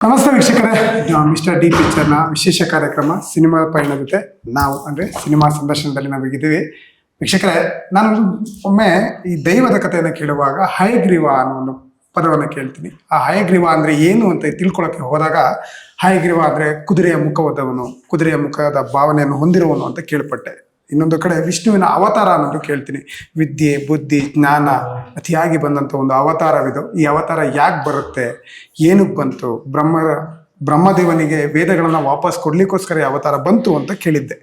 ನಮಸ್ತೆ ವೀಕ್ಷಕರೇ, mister D ಪಿಕ್ಚರ್ನ ವಿಶೇಷ ಕಾರ್ಯಕ್ರಮ ಸಿನಿಮಾ ಪಯಣ ಜೊತೆ ನಾವು ಅಂದರೆ ಸಿನಿಮಾ ಸಂದರ್ಶನದಲ್ಲಿ ನಾವಿದ್ದೀವಿ. ವೀಕ್ಷಕರೇ, ನಾನು ಒಮ್ಮೆ ಈ ದೈವದ ಕಥೆಯನ್ನು ಕೇಳುವಾಗ ಹಯಗ್ರೀವ ಅನ್ನೋ ಒಂದು ಪದವನ್ನು ಕೇಳ್ತೀನಿ. ಆ ಹಯಗ್ರೀವ ಅಂದರೆ ಏನು ಅಂತ ತಿಳ್ಕೊಳ್ಳೋಕ್ಕೆ ಹೋದಾಗ ಹಯಗ್ರೀವ ಅಂದರೆ ಕುದುರೆಯ ಮುಖವಾದವನು, ಕುದುರೆಯ ಮುಖದ ಭಾವನೆಯನ್ನು ಹೊಂದಿರುವವನು ಅಂತ ಕೇಳ್ಪಟ್ಟೆ. ಇನ್ನೊಂದು ಕಡೆ ವಿಷ್ಣುವಿನ ಅವತಾರ ಅನ್ನೋದು ಕೇಳ್ತೀನಿ. ವಿದ್ಯೆ, ಬುದ್ಧಿ, ಜ್ಞಾನ ಅತಿಯಾಗಿ ಬಂದಂಥ ಒಂದು ಅವತಾರವಿದು. ಈ ಅವತಾರ ಯಾಕೆ ಬರುತ್ತೆ, ಏನಕ್ಕೆ ಬಂತು, ಬ್ರಹ್ಮದೇವನಿಗೆ ವೇದಗಳನ್ನು ವಾಪಸ್ ಕೊಡ್ಲಿಕ್ಕೋಸ್ಕರ ಈ ಅವತಾರ ಬಂತು ಅಂತ ಕೇಳಿದ್ದೆ.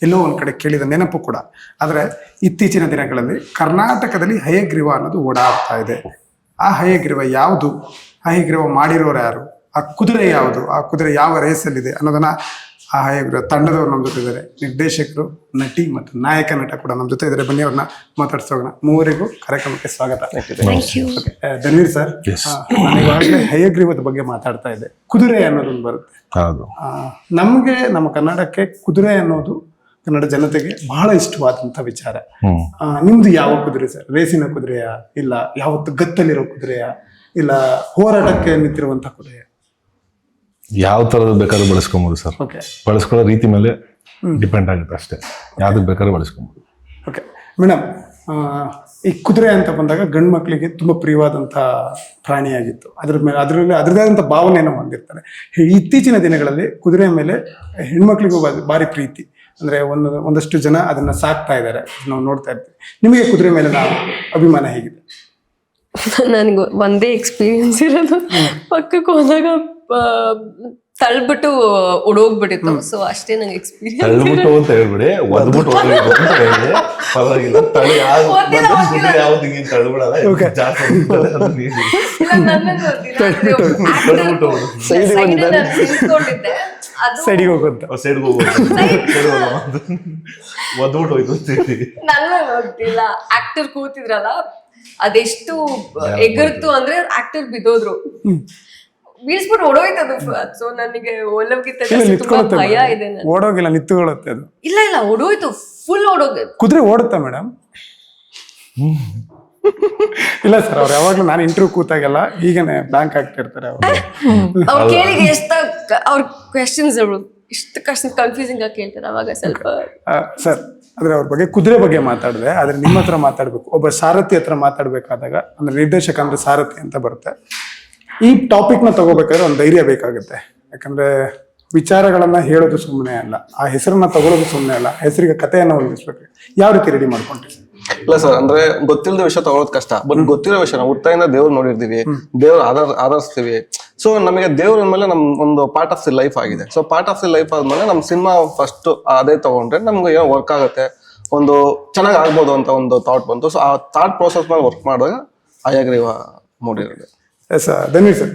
ಎಲ್ಲೋ ಒಂದು ಕಡೆ ಕೇಳಿದ ನೆನಪು ಕೂಡ. ಆದರೆ ಇತ್ತೀಚಿನ ದಿನಗಳಲ್ಲಿ ಕರ್ನಾಟಕದಲ್ಲಿ ಹಯಗ್ರೀವ ಅನ್ನೋದು ಓಡಾಡ್ತಾ ಇದೆ. ಆ ಹಯಗ್ರೀವ ಯಾವುದು, ಹಯಗ್ರೀವ ಮಾಡಿರೋರು ಯಾರು, ಆ ಕುದುರೆ ಯಾವುದು, ಆ ಕುದುರೆ ಯಾವ ರೇಸಲ್ಲಿದೆ ಅನ್ನೋದನ್ನ ಆ ಹಯಗ್ರೀವ ತಂಡದವ್ರು ನಮ್ಮ ಜೊತೆ ಇದ್ದಾರೆ. ನಿರ್ದೇಶಕರು, ನಟಿ ಮತ್ತು ನಾಯಕ ನಟ ಕೂಡ ನಮ್ಮ ಜೊತೆ ಇದ್ದಾರೆ. ಬನ್ನಿ ಅವ್ರನ್ನ ಮಾತಾಡ್ಸೋಣ. ಮೂವರಿಗೂ ಕಾರ್ಯಕ್ರಮಕ್ಕೆ ಸ್ವಾಗತ. ಧನ್ವೀರ್ ಸರ್, ನಾನೀಗಾಗಲೇ ಹಯಗ್ರೀವದ ಬಗ್ಗೆ ಮಾತಾಡ್ತಾ ಇದ್ದೆ. ಕುದುರೆ ಅನ್ನೋದೊಂದು ಬರುತ್ತೆ. ನಮಗೆ, ನಮ್ಮ ಕನ್ನಡಕ್ಕೆ ಕುದುರೆ ಅನ್ನೋದು ಕನ್ನಡ ಜನತೆಗೆ ಬಹಳ ಇಷ್ಟವಾದಂತ ವಿಚಾರ. ನಿಮ್ದು ಯಾವ ಕುದುರೆ ಸರ್? ರೇಸಿನ ಕುದುರೆಯ, ಇಲ್ಲ ಯಾವತ್ತು ಗತ್ತಲ್ಲಿರೋ ಕುದುರೆಯ, ಇಲ್ಲ ಹೋರಾಟಕ್ಕೆ ನಿಂತಿರುವಂತ ಕುದುರೆಯ? ಯಾವ ತರದ್ ಬೇಕಾದ್ರೂ ಬಳಸ್ಕೊಬಹುದು ಸರ್. ಬಳಸ್ಕೊಳ್ಳೋ ರೀತಿ ಮೇಲೆ ಡಿಪೆಂಡ್ ಆಗುತ್ತೆ ಅಷ್ಟೇ. ಯಾವ್ದಕ್ ಬೇಕಾದ್ರೂ ಬಳಸ್ಕೊಬಹುದು. ಓಕೆ ಮೇಡಮ್, ಈ ಕುದುರೆ ಅಂತ ಬಂದಾಗ ಗಂಡು ಮಕ್ಕಳಿಗೆ ತುಂಬಾ ಪ್ರಿಯವಾದಂಥ ಪ್ರಾಣಿಯಾಗಿತ್ತು. ಅದರಲ್ಲಿ ಅದರದೇ ಆದಂಥ ಭಾವನೆಯನ್ನು ಹೊಂದಿರ್ತಾರೆ. ಇತ್ತೀಚಿನ ದಿನಗಳಲ್ಲಿ ಕುದುರೆ ಮೇಲೆ ಹೆಣ್ಮಕ್ಳಿಗೂ ಭಾರಿ ಪ್ರೀತಿ. ಅಂದ್ರೆ ಒಂದಷ್ಟು ಜನ ಅದನ್ನ ಸಾಕ್ತಾ ಇದ್ದಾರೆ, ನಾವು ನೋಡ್ತಾ ಇರ್ತೀವಿ. ನಿಮಗೆ ಕುದುರೆ ಮೇಲೆ ನಾವು ಅಭಿಮಾನ ಹೇಗಿದೆ? ನನಗೆ ಒಂದೇ ಎಕ್ಸ್ಪೀರಿಯನ್ಸ್ ಇರೋದು, ಪಕ್ಕಕ್ಕೆ ಹೋದಾಗ ತಳ್ಬಿಟ್ಟು ಉಡೋಗ್ಬಿಟ್ಟಿತ್ತು. ಸೊ ಅಷ್ಟೇ ನಂಗೆ ಎಕ್ಸ್ಪೀರಿಯನ್ಸ್. ತಳ್ಬಿಟ್ಟು ಅಂತ ಹೇಳ್ಬಿಡಿ, ಒದ್ಬಿಟ್ಟು ಅಂತ ಹೇಳಿ ಪರವಾಗಿಲ್ಲ. ಸೈಡಿಗೆ ಹೋಗುತ್ತ, ಸೈಡ್ಗೆ ಒದ್ಬಿಟ್ಟು ಹೋಯ್ತು. ನನ್ನ ಗೊತ್ತಿಲ್ಲ, ಆಕ್ಟರ್ ಕೂತಿದ್ರಲ್ಲ ಅದೆಷ್ಟು ಎಗರ್ತು ಅಂದ್ರೆ ಆಕ್ಟರ್ ಬಿದ್ದೋದ್ರು, ಬೀಳ್ಸ್ಬಿಟ್ಟು ಓಡೋಯ್ತದು. ಸೊ ನನಗೆ ಓಲವ್ಗಿಂತ ತುಂಬಾ ಭಯ ಇದೆ. ಓಡೋಗಿಲ್ಲ, ನಿಂತುಕೊಳ್ಳುತ್ತೆ ಅದು. ಇಲ್ಲ ಇಲ್ಲ, ಓಡೋಯ್ತು, ಫುಲ್ ಓಡೋಗ. ಕುದುರೆ ಓಡುತ್ತಾ ಮೇಡಮ್? ಇಲ್ಲ ಸರ್, ಅವ್ರು ಯಾವಾಗ್ಲೂ ನಾನು ಇಂಟರ್ವ್ಯೂ ಕೂತಾಗೆಲ್ಲ ಹೀಗೇನೆ ಬ್ಯಾಂಕ್ ಆಗ್ತಿರ್ತಾರೆ. ಅವ್ರು ಕೇಳಿಗೆ ಅವ್ರ ಕ್ವೆಶನ್ಸ್ ಇಷ್ಟು ಕನ್ಫ್ಯೂಸಿಂಗ್ ಆಗಿ ಕೇಳ್ತಾರೆ. ಅವಾಗ ಸ್ವಲ್ಪ ಸರ್, ಅಂದ್ರೆ ಅವ್ರ ಬಗ್ಗೆ, ಕುದುರೆ ಬಗ್ಗೆ ಮಾತಾಡಿದ್ರೆ, ಆದ್ರೆ ನಿಮ್ಮ ಹತ್ರ ಮಾತಾಡ್ಬೇಕು. ಒಬ್ಬ ಸಾರಥಿ ಹತ್ರ ಮಾತಾಡ್ಬೇಕಾದಾಗ, ಅಂದ್ರೆ ನಿರ್ದೇಶಕ ಅಂದ್ರೆ ಸಾರಥಿ ಅಂತ ಬರುತ್ತೆ. ಈ ಟಾಪಿಕ್ ನ ತಗೋಬೇಕಾದ್ರೆ ಒಂದು ಧೈರ್ಯ ಬೇಕಾಗುತ್ತೆ. ಯಾಕಂದ್ರೆ ವಿಚಾರಗಳನ್ನ ಹೇಳೋದು ಸುಮ್ಮನೆ ಅಲ್ಲ, ಆ ಹೆಸರನ್ನ ತಗೊಳ್ಳೋದು ಸುಮ್ಮನೆ ಅಲ್ಲ, ಹೆಸರಿಗೆ ಕಥೆಯನ್ನ ಹೊಂದಿಸ್ಬೇಕು. ಯಾವ ರೀತಿ ರೆಡಿ ಮಾಡ್ಕೊಂಡ್ರಿ? ಇಲ್ಲ ಸರ್, ಅಂದ್ರೆ ಗೊತ್ತಿಲ್ಲದ ವಿಷಯ ತಗೊಳ್ಳೋದು ಕಷ್ಟ. ಬಟ್ ಗೊತ್ತಿರೋ ವಿಷಯ ನಾವು ಹುಟ್ಟಾಗಿಂದ ದೇವ್ರು ನೋಡಿರ್ತೀವಿ, ದೇವ್ರು ಆಧರಿಸ್ತೀವಿ. ಸೊ ನಮಗೆ ದೇವ್ರ ಮೇಲೆ ನಮ್ ಒಂದು ಪಾರ್ಟ್ ಆಫ್ ದಿ ಲೈಫ್ ಆಗಿದೆ. So part of the life ಆದ್ಮೇಲೆ ನಮ್ ಸಿನಿಮಾ ಫಸ್ಟ್ ಅದೇ ತಗೊಂಡ್ರೆ ನಮ್ಗೆ ಏನೋ ವರ್ಕ್ ಆಗುತ್ತೆ, ಒಂದು ಚೆನ್ನಾಗಿ ಆಗ್ಬೋದು ಅಂತ ಒಂದು ಥಾಟ್ ಬಂತು. ಸೊ ಆ ಥಾಟ್ ಪ್ರೋಸೆಸ್ ಮೇಲೆ ವರ್ಕ್ ಮಾಡಿದಾಗ ಹಯಗ್ರೀವ ಮೂಡಿರೋದು. ಎಸ್ ಧನ್ಯವಾದ ಸರ್.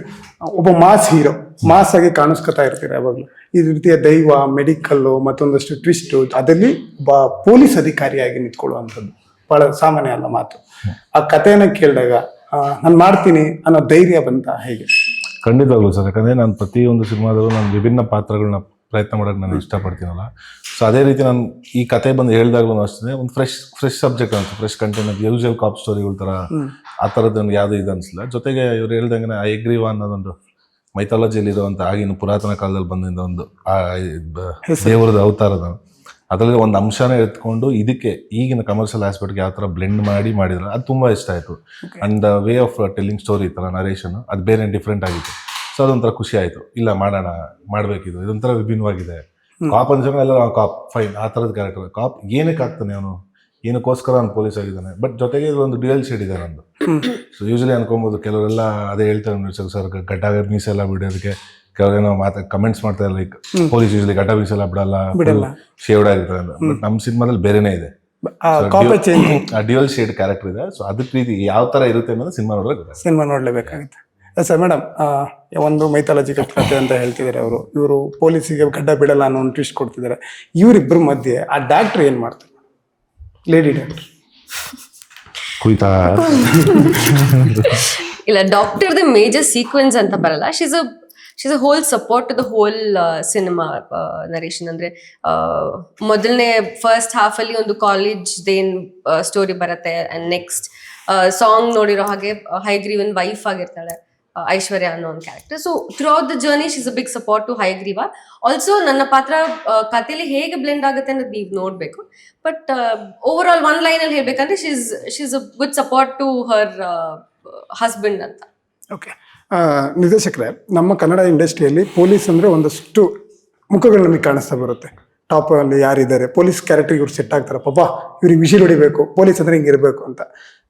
ಒಬ್ಬ ಮಾಸ್ ಹೀರೋ, ಮಾಸ್ ಆಗಿ ಕಾಣಿಸ್ಕೊತಾ ಇರ್ತೀರ ಯಾವಾಗ್ಲೂ. ಈ ರೀತಿಯ ದೈವ, ಮೆಡಿಕಲ್ಲು, ಮತ್ತೊಂದಷ್ಟು ಟ್ವಿಸ್ಟು, ಅದರಲ್ಲಿ ಒಬ್ಬ ಪೊಲೀಸ್ ಅಧಿಕಾರಿಯಾಗಿ ನಿಂತ್ಕೊಳ್ಳುವಂಥದ್ದು ಬಹಳ ಸಾಮಾನ್ಯ ಅಲ್ಲ ಮಾತು. ಆ ಕಥೆಯನ್ನ ಕೇಳಿದಾಗ ನಾನು ಮಾಡ್ತೀನಿ ಅನ್ನೋ ಧೈರ್ಯ ಬಂತ ಹೇಗೆ? ಖಂಡಿತವಾಗ್ಲು ಸರ್. ಯಾಕಂದ್ರೆ ನಾನು ಪ್ರತಿಯೊಂದು ಸಿನಿಮಾದಲ್ಲೂ ನಾನು ವಿಭಿನ್ನ ಪಾತ್ರಗಳನ್ನ ಪ್ರಯತ್ನ ಮಾಡೋಕೆ ನಾನು ಇಷ್ಟಪಡ್ತೀನಲ್ಲ. ಸೊ ಅದೇ ರೀತಿ ನಾನು ಈ ಕತೆ ಬಂದು ಹೇಳಿದಾಗ್ಲೂ ಅಷ್ಟೇ ಒಂದು ಫ್ರೆಶ್ ಸಬ್ಜೆಕ್ಟ್ ಅಂತ, ಫ್ರೆಶ್ ಕಂಟೆಂಟ್. ಯೂಶುವಲ್ ಕಾಪ್ ಸ್ಟೋರಿಗಳ ಥರ ಆ ಥರದ್ದು ನನಗೆ ಯಾವುದೂ ಇದು ಅನಿಸಿಲ್ಲ. ಜೊತೆಗೆ ಇವ್ರು ಹೇಳ್ದಂಗೆ ಹಯಗ್ರೀವ ಅನ್ನೋದೊಂದು ಮೈಥಾಲಜಿಯಲ್ಲಿ ಇರುವಂಥ ಆಗಿನ ಪುರಾತನ ಕಾಲದಲ್ಲಿ ಬಂದಿದ್ದ ಒಂದು ದೇವರದ ಅವತಾರದ, ಅದರಲ್ಲಿ ಒಂದು ಅಂಶನ ಎತ್ಕೊಂಡು ಇದಕ್ಕೆ ಈಗಿನ ಕಮರ್ಷಿಯಲ್ ಆಸ್ಪೆಕ್ಟ್ಗೆ ಯಾವ ಥರ ಬ್ಲೆಂಡ್ ಮಾಡಿದ್ರೆ ಅದು ತುಂಬ ಇಷ್ಟ ಆಯಿತು. And way of telling story ಥರ ನರೇಷನ್ ಅದು ಬೇರೆ ಡಿಫ್ರೆಂಟ್ ಆಗಿತ್ತು. ಸೊ ಅದೊಂಥರ ಖುಷಿ ಆಯಿತು. ಇಲ್ಲ ಮಾಡೋಣ, ಮಾಡಬೇಕಿದು, ಇದೊಂಥರ ವಿಭಿನ್ನವಾಗಿದೆ. ಕಾಪ್ ಅಂದ್ಸಂಗ ಎಲ್ಲ ಕಾಪ್ ಫೈನ್, ಆ ಥರದ ಕ್ಯಾರೆಕ್ಟರ್. ಕಾಪ್ ಏನಕ್ಕೆ ಆಗ್ತಾನೆ ಅವನು, ಏನಕ್ಕೋಸ್ಕರ ಅವ್ನು ಪೊಲೀಸ್ ಆಗಿದ್ದಾನೆ, ಬಟ್ ಜೊತೆಗೆ ಒಂದು ಡ್ಯುಯಲ್ ಶೇಡ್ ಇದೆ ನಂದು. ಸೊ ಯೂಶಲಿ ಅನ್ಕೊಬೋದು ಕೆಲವರೆಲ್ಲ ಅದೇ ಹೇಳ್ತಾರೆ ಸರ್, ಗಡ್ಡ ಮೀಸೆಲ್ಲ ಬಿಡೋದಕ್ಕೆ ಕೆಲವರೇನೋ ಕಮೆಂಟ್ಸ್ ಮಾಡ್ತಾರೆ, ಲೈಕ್ ಪೊಲೀಸ್ ಯೂಶಲಿ ಗಡ್ಡ ಮೀಸೆಲ್ಲ ಬಿಡಲ್ಲ, ಶೇವ್ಡ್ ಆಗಿರ್ತಾರೆ ಅಂತ. ಬಟ್ ನಮ್ಮ ಸಿನಿಮಾದಲ್ಲಿ ಬೇರೆನೇ ಇದೆ, ಡ್ಯುಯಲ್ ಶೇಡ್ ಕ್ಯಾರೆಕ್ಟರ್ ಇದೆ. ಸೊ ಅದಕ್ಕೆ ರೀತಿ ಯಾವ ಥರ ಇರುತ್ತೆ ಅನ್ನೋದು ಸಿನಿಮಾ ನೋಡ್ಲೇಬೇಕಾಗುತ್ತೆ. ಸರ್ ಮೇಡಮ್, ಒಂದು ಮೈಥಾಲಜಿಕಲ್ ಕಥೆ ಅಂತ ಹೇಳ್ತಿದ್ದಾರೆ ಅವರು. ಇವರು ಪೊಲೀಸಿಗೆ ಗಡ್ಡ ಬಿಡಲ್ಲ ಅನ್ನೋ ಒಂದು ಟ್ವಿಸ್ಟ್ ಕೊಡ್ತಿದ್ದಾರೆ. ಇವರಿಬ್ಬರ ಮಧ್ಯೆ ಆ ಡಾಕ್ಟರ್ ಏನ್ ಮಾಡ್ತಾರೆ, ಲೇಡಿ ಡಾಕ್ಟರ್? ಇಲ್ಲ, ಡಾಕ್ಟರ್ದು ಮೇಜರ್ ಸೀಕ್ವೆನ್ಸ್ ಅಂತ ಬರಲ್ಲ. She's a whole support to the whole cinema narration. ಅಂದ್ರೆ ಮೊದಲನೇ ಫಸ್ಟ್ ಹಾಫ್ ಅಲ್ಲಿ ಒಂದು ಕಾಲೇಜ್ದೇನ್ ಸ್ಟೋರಿ ಬರುತ್ತೆ. ಅಂಡ್ ನೆಕ್ಸ್ಟ್ ಸಾಂಗ್ ನೋಡಿರೋ ಹಾಗೆ ಹಯಗ್ರೀವನ್ ವೈಫ್ ಆಗಿರ್ತಾಳೆ. ಐಶ್ವರ್ಯ ಅನ್ನೋ ಒಂದು character. So throughout the journey she's a big support to Hayagriva. Also ನನ್ನ ಪಾತ್ರ ಕಥೆಯಲ್ಲಿ ಹೇಗೆ ಬ್ಲೆಂಡ್ ಆಗುತ್ತೆ ಅನ್ನೋದು ನೀವು ನೋಡ್ಬೇಕು. But over all one line ಅಲ್ಲಿ ಹೇಳ್ಬೇಕಂದ್ರೆ she's a good support to her husband ಅಂತ. ಓಕೆ, ನಿರ್ದೇಶಕರೇ, ನಮ್ಮ ಕನ್ನಡ ಇಂಡಸ್ಟ್ರಿಯಲ್ಲಿ ಪೊಲೀಸ್ ಅಂದರೆ ಒಂದಷ್ಟು ಮುಖಗಳು ನಮಗೆ ಕಾಣಿಸ್ತಾ ಬರುತ್ತೆ. ಟಾಪ್ ಅಲ್ಲಿ ಯಾರಿದ್ದಾರೆ ಪೊಲೀಸ್ ಕ್ಯಾರೆಕ್ಟರ್ ಇವ್ರು ಸೆಟ್ ಆಗ್ತಾರೆ, ಪಾಪ ಇವ್ರಿಗೆ ವಿಷಲ್ ಹೊಡಿಬೇಕು, ಪೊಲೀಸ್ ಅಂದ್ರೆ ಹಿಂಗಿರ್ಬೇಕು ಅಂತ.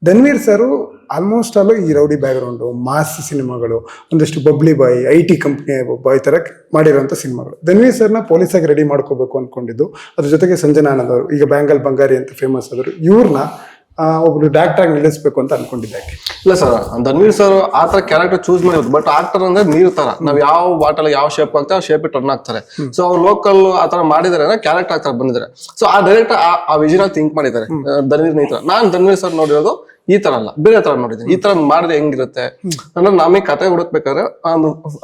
ಧನ್ವೀರ್ ಸರು ಆಲ್ಮೋಸ್ಟ್ ಅಲ್ಲೂ ಈ ರೌಡಿ ಬ್ಯಾಕ್ಗ್ರೌಂಡು, ಮಾಸ್ ಸಿನಿಮಾಗಳು, ಒಂದಷ್ಟು ಬಬ್ಲಿ ಬಾಯ್, IT ಕಂಪ್ನಿ ಬಾಯ್ ಥರ ಮಾಡಿರೋಂಥ ಸಿನಿಮಾಗಳು. ಧನ್ವೀರ್ ಸರ್ನ ಪೊಲೀಸಾಗಿ ರೆಡಿ ಮಾಡ್ಕೋಬೇಕು ಅಂದ್ಕೊಂಡಿದ್ದು. ಅದ್ರ ಜೊತೆಗೆ ಸಂಜನಾ ಆನಂದ್ ಅವರು ಈಗ ಬ್ಯಾಂಗಲ್ ಬಂಗಾರಿ ಅಂತ ಫೇಮಸ್ ಆದರು. ಇವ್ರನ್ನ ಒಬ್ರು ಡಾಕ್ಟರ್ ಆಗಿ ನಿಲ್ಲಿಸ್ಬೇಕು ಅಂತ ಅನ್ಕೊಂಡಿದ್ದೆ. ಇಲ್ಲ ಸರ್, ಧನ್ವೀರ್ ಸರ್ ಆ ತರ ಕ್ಯಾರೆಕ್ಟರ್ ಚೂಸ್ ಮಾಡಿದ್ರು. ಬಟ್ ಆಕ್ಟರ್ ಅಂದ್ರೆ ನೀರ್ ತರ, ನಾವ್ ಯಾವ ಬಾಟಲ್ ಯಾವ ಶೇಪ್ ಆಗ್ತದೆ ಆ ಶೇಪ್ ಟರ್ನ್ ಆಗ್ತಾರೆ. ಸೊ ಅವ್ರು ಲೋಕಲ್ ಆ ತರ ಮಾಡಿದಾರೆ ಅಂದ್ರೆ ಕ್ಯಾರೆಕ್ಟರ್ ಆಗ್ತಾರೆ ಬಂದಿದ್ದಾರೆ. ಸೊ ಆ ಡೈರೆಕ್ಟರ್ ಆ ವಿಷನ್ ಥಿಂಕ್ ಮಾಡಿದ್ದಾರೆ ಧನ್ವೀರ್ ಈ ತರ. ನಾನ್ ಧನ್ವೀರ್ ಸರ್ ನೋಡಿರೋದು ಈ ತರ ಅಲ್ಲ, ಬೇರೆ ತರ ನೋಡಿದ್ದೀನಿ. ಈ ತರ ಮಾಡಿದ್ರೆ ಹೆಂಗಿರುತ್ತೆ ಅಂದ್ರೆ ನಮಗೆ ಕತೆ ಹುಡುಕ್ಬೇಕಾದ್ರೆ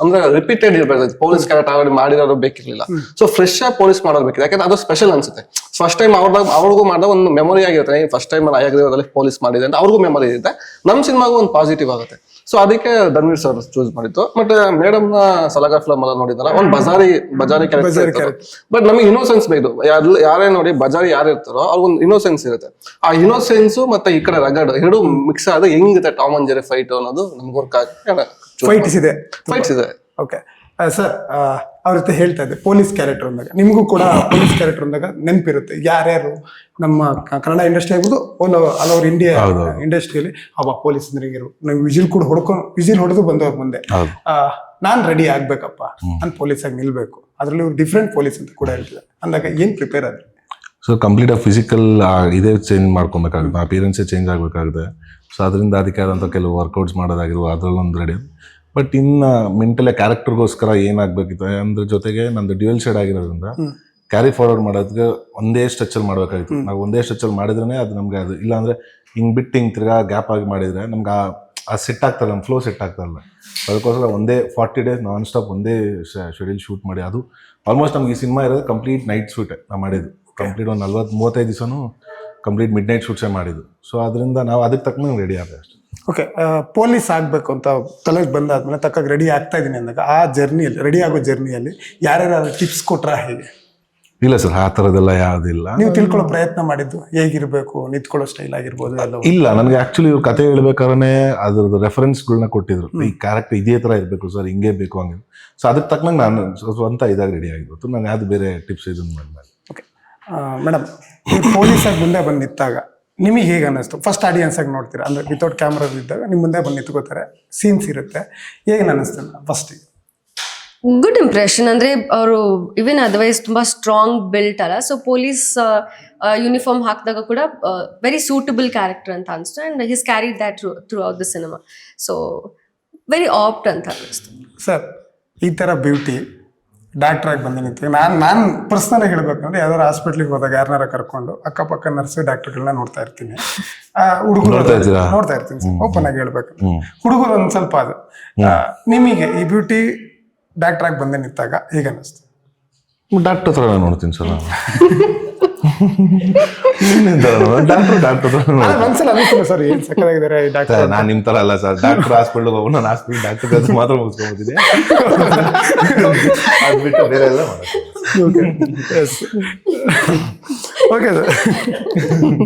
ಅಂದ್ರೆ ರಿಪೀಟೆಡ್ ಇರ್ಬೇಕು. ಪೊಲೀಸ್ ಕ್ಯಾರೆಕ್ಟರ್ ಆಲ್ರೆಡಿ ಮಾಡಿರೋರು ಬೇಕಿರ್ಲಿಲ್ಲ. ಸೊ ಫ್ರೆಶ್ ಆಗಿ ಪೊಲೀಸ್ ಮಾಡೋದು ಬೇಕಿದೆ, ಯಾಕಂದ್ರೆ ಅದು ಸ್ಪೆಷಲ್ ಅನ್ಸುತ್ತೆ. ಫಸ್ಟ್ ಟೈಮ್ ಅವ್ರಿಗೂ ಮಾಡಿದ ಒಂದು ಮೆಮೊರಿ ಆಗಿರುತ್ತೆ. ಫಸ್ಟ್ ಟೈಮ್ ಅಯ್ಯಗ್ರೀವದಲ್ಲಿ ಪೊಲೀಸ್ ಮಾಡಿದೆ ಅಂತ ಅವ್ರಿಗೂ ಮೆಮೊರಿ ಇರುತ್ತೆ, ನಮ್ಮ ಸಿನಿಮಾಗೂ ಒಂದು ಪಾಸಿಟಿವ್ ಆಗುತ್ತೆ. ಸೊ ಅದಕ್ಕೆ ಧನ್ವೀರ್ ಸರ್ ಚೂಸ್ ಮಾಡಿತ್ತು. ಮತ್ತೆ ಮೇಡಮ್ ನ ಸಲಾಗ ಫಿಲಮ್ ಎಲ್ಲ ನೋಡಿದಲ್ಲ, ಒಂದು ಬಜಾರಿ ಕ್ಯಾರೆಕ್ಟರ್. ಬಟ್ ನಮಗೆ ಇನ್ನೋಸೆನ್ಸ್ ಬೇಕು. ಯಾರೇ ನೋಡಿ ಬಜಾರಿ ಯಾರು ಇರ್ತಾರೋ ಅವ್ರಿಗೊಂದು ಇನ್ನೋಸೆನ್ಸ್ ಇರುತ್ತೆ. ಆ ಇನ್ನೋಸೆನ್ಸ್ ಮತ್ತೆ ಈ ಕಡೆ ರಗಡ್ ಎರಡು ಮಿಕ್ಸ್ ಆದ ಹೆಂಗಿದೆ ಟಾಮ್ ಅಂಡ್ ಜೆರಿ ಫೈಟ್ ಅನ್ನೋದು ನಮ್ಗೆ ವರ್ಕ್ ಆಗುತ್ತೆ. ಫೈಟ್ಸ್ ಇದೆ. ಓಕೆ ಸರ್, ಅವ್ರ ಜೊತೆ ಹೇಳ್ತಾ ಇದ್ದೆ ಪೊಲೀಸ್ ಕ್ಯಾರೆಕ್ಟರ್ ಅಂದಾಗ ನಿಮಗೂ ಕೂಡ ಪೊಲೀಸ್ ಕ್ಯಾರೆಕ್ಟರ್ ಅಂದಾಗ ನೆನಪಿರುತ್ತೆ ಯಾರ್ಯಾರು ನಮ್ಮ ಕನ್ನಡ ಇಂಡಸ್ಟ್ರಿ ಆಗ್ಬೋದು ಆಲ್ ಓವರ್ ಇಂಡಿಯಾ ಇಂಡಸ್ಟ್ರಿಯಲ್ಲಿ ಅವ ಪೊಲೀಸ್ ಅಂದ್ರೆ ನಾವು ವಿಜಿಲ್ ಹೊಡೆದು ಬಂದವ್ರ ಮುಂದೆ ನಾನ್ ರೆಡಿ ಆಗ್ಬೇಕಪ್ಪ, ನಾನು ಪೊಲೀಸ್ ಆಗಿ ನಿಲ್ಬೇಕು, ಅದ್ರಲ್ಲಿ ಇವ್ರು ಡಿಫ್ರೆಂಟ್ ಪೊಲೀಸ್ ಅಂತ ಕೂಡ ಹೇಳ್ತಿದ್ದಾರೆ ಅಂದಾಗ ಏನ್ ಪ್ರಿಪೇರ್ ಆದ್ರಿ? ಸೊ ಕಂಪ್ಲೀಟ್ ಆಗಿ ಫಿಸಿಕಲ್ ಇದೇ ಚೇಂಜ್ ಮಾಡ್ಕೊಬೇಕಾಗುತ್ತೆ, ಅಪಿಯರೆನ್ಸೇ ಚೇಂಜ್ ಆಗಬೇಕಾಗುತ್ತೆ. ಸೊ ಅದರಿಂದ ಅದಕ್ಕೆ ಆದಂಥ ಕೆಲವು ವರ್ಕೌಟ್ಸ್ ಮಾಡೋದಾಗಿರುವ ಅದರಲ್ಲೊಂದು ರೆಡಿ. ಬಟ್ ಇನ್ನು ಮೆಂಟಲಿ ಕ್ಯಾರೆಕ್ಟರ್ಗೋಸ್ಕರ ಏನಾಗಬೇಕಿತ್ತು ಅದ್ರ ಜೊತೆಗೆ ನಂದು ಡ್ಯುಯಲ್ ಶೇಡ್ ಆಗಿರೋದ್ರಿಂದ ಕ್ಯಾರಿ ಫಾರ್ವರ್ಡ್ ಮಾಡೋದಕ್ಕೆ ಒಂದೇ ಸ್ಟ್ರೆಚಲ್ಲಿ ಮಾಡಬೇಕಾಗಿತ್ತು. ನಾವು ಒಂದೇ ಸ್ಟ್ರೆಚಲ್ಲಿ ಮಾಡಿದ್ರೇ ಅದು ನಮಗೆ ಅದು ಇಲ್ಲಾಂದರೆ ಹಿಂಗೆ ಬಿಟ್ಟು ಹಿಂಗೆ ತಿರ್ಗಾ ಗ್ಯಾಪ್ ಆಗಿ ಮಾಡಿದರೆ ನಮ್ಗೆ ಆ ಸೆಟ್ ಆಗ್ತಾರಲ್ಲ, ನಮ್ಮ ಫ್ಲೋ ಸೆಟ್ ಆಗ್ತಾರಲ್ಲ. ಅದಕ್ಕೋಸ್ಕರ ಒಂದೇ 40 days ನಾನ್ ಸ್ಟಾಪ್ ಒಂದೇ ಶೆಡ್ಯೂಲ್ ಶೂಟ್ ಮಾಡಿ. ಅದು ಆಲ್ಮೋಸ್ಟ್ ನಮ್ಗೆ ಈ ಸಿನಿಮಾ ಇರೋದು ಕಂಪ್ಲೀಟ್ ನೈಟ್ ಶೂಟೇ ನಾವು ಮಾಡಿದ್ದು. ಕಂಪ್ಲೀಟ್ ಒಂದು 40-35 ದಿವಸನೂ ಕಂಪ್ಲೀಟ್ ಮಿಡ್ ನೈಟ್ ಶೂಟ್ಸೇ ಮಾಡಿದ್ದು. ಸೊ ಅದರಿಂದ ನಾವು ಅದಕ್ಕೆ ತಕ್ಕಂಗೆ ರೆಡಿ ಆಗಿದೆ ಅಷ್ಟೇ. ಓಕೆ, ಪೊಲೀಸ್ ಆಗಬೇಕು ಅಂತ ತಲೆಗೆ ಬಂದಾದ್ಮೇಲೆ ತಕ್ಕಾಗ ರೆಡಿ ಆಗ್ತಾ ಇದ್ದೀನಿ ಅಂದಾಗ ಆ ಜರ್ನಿಯಲ್ಲಿ ರೆಡಿ ಆಗೋ ಜರ್ನಿಯಲ್ಲಿ ಯಾರ್ಯಾರು ಟಿಪ್ಸ್ ಕೊಟ್ರಾ ಹೇಗೆ? ಇಲ್ಲ ಸರ್, ಆ ಥರದ್ದೆಲ್ಲ ಯಾವುದಿಲ್ಲ. ನೀವು ತಿಳ್ಕೊಳ್ಳೋ ಪ್ರಯತ್ನ ಮಾಡಿದ್ದು ಹೇಗಿರಬೇಕು, ನಿಂತ್ಕೊಳ್ಳೋ ಸ್ಟೈಲ್ ಆಗಿರ್ಬೋದು ಎಲ್ಲ? ಇಲ್ಲ, ನನಗೆ ಆ್ಯಕ್ಚುಲಿ ಇವ್ರು ಕತೆ ಹೇಳ್ಬೇಕಾದ್ರೆ ಅದ್ರದ್ದು ರೆಫರೆನ್ಸ್ಗಳನ್ನ ಕೊಟ್ಟಿದ್ರು. ಈ ಕ್ಯಾರೆಕ್ಟರ್ ಇದೇ ಥರ ಇರಬೇಕು ಸರ್, ಹಿಂಗೆ ಬೇಕು ಹಂಗೆ. ಸೊ ಅದಕ್ಕೆ ತಕ್ಕಂಗೆ ನಾನು ಸ್ವಂತ ಇದಾಗಿ ರೆಡಿ ಆಗಿತ್ತು. ನಾನು ಯಾವುದು ಬೇರೆ ಟಿಪ್ಸ್ ಇದನ್ನು ಮಾಡಿದೆ. ಓಕೆ ಮೇಡಮ್, ಈ ಪೊಲೀಸಾಗಿ ಮುಂದೆ ಬಂದು ನಿಂತಾಗ ನಿಮಗೆ ಹೇಗೆ ಅನ್ನಿಸ್ತು? ಫಸ್ಟ್ ಆಡಿಯನ್ಸ್ ಆಗಿ ನೋಡ್ತೀರಾ ಅಂದರೆ ವಿತೌಟ್ ಕ್ಯಾಮ್ರಾ ಇದ್ದಾಗ ನಿಮ್ಮ ಮುಂದೆ ಬಂದು ನಿಂತ್ಕೋತಾರೆ, ಸೀನ್ಸ್ ಇರುತ್ತೆ, ಹೇಗೆ ಅನ್ನಿಸ್ತು ಫಸ್ಟಿಗೆ? Good impression. ಅಂದ್ರೆ ಅವರು ಇವನ್ ಅದರ್ವೈಸ್ ತುಂಬಾ ಸ್ಟ್ರಾಂಗ್ ಬಿಲ್ಟ್ ಅಲ್ಲ. ಸೊ ಪೊಲೀಸ್ ಯೂನಿಫಾರ್ಮ್ ಹಾಕಿದಾಗ ಕೂಡ ವೆರಿ ಸೂಟಬಲ್ ಕ್ಯಾರೆಕ್ಟರ್ ಅಂತ ಅನಿಸ್ತು. And his carried that throughout the cinema. So very apt ಅಂತ ಅನಿಸ್ತು. ಸರ್, ಈ ಥರ ಬ್ಯೂಟಿ ಡಾಕ್ಟರ್ ಆಗಿ ಬಂದು ನಿಂತು ನಾನು ಪರ್ಸ್ನಲ್ ಆಗಿ ಹೇಳ್ಬೇಕಂದ್ರೆ ಯಾವ್ದಾದ್ರು ಹಾಸ್ಪಿಟ್ಲಿಗೆ ಹೋದಾಗ ಯಾರನ್ನಾರ ಕರ್ಕೊಂಡು ಅಕ್ಕಪಕ್ಕ ನರ್ಸ್ ಡಾಕ್ಟರ್ಗಳನ್ನ ನೋಡ್ತಾ ಇರ್ತೀನಿ. ಹುಡುಗರು ನೋಡ್ತಾ ಇರ್ತೀನಿ ಸರ್, ಓಪನ್ ಆಗಿ ಹೇಳ್ಬೇಕು. ಹುಡುಗರು ಒಂದು ಸ್ವಲ್ಪ ಅದು ನಿಮಗೆ ಈ ಬ್ಯೂಟಿ ಡಾಕ್ಟರ್ ಆಗಿ ಬಂದು ನಿಂತಾಗ ಹೇಗೆ ಅನ್ನಿಸ್ತು? ಡಾಕ್ಟರ್ ಹತ್ರ ನೋಡ್ತೀನಿ ಸರ್ ನಾನು. ಒಂದ್ಸಲ ಅನಿಸ್ತಿಲ್ಲ ಸರ್, ಏನ್ ಸಕ್ಕದಾಗಿದ್ದಾರೆ ಡಾಕ್ಟರ್. ನಾನು ನಿಮ್ ತರ ಅಲ್ಲ ಸರ್, ಡಾಕ್ಟರ್ ಹಾಸ್ಪಿಟಲ್ ಹೋಗೋ ನಾನು ಹಾಸ್ಪಿಟಲ್ ಡಾಕ್ಟರ್ ಮಾತ್ರ ಮುಗಿಸ್ಕೊಂಡ್ಬಿಟ್ಟಿದೆ. ಅದ್ಬಿಟ್ಟು ಬೇರೆ ಎಲ್ಲ ಓಕೆ ಸರ್.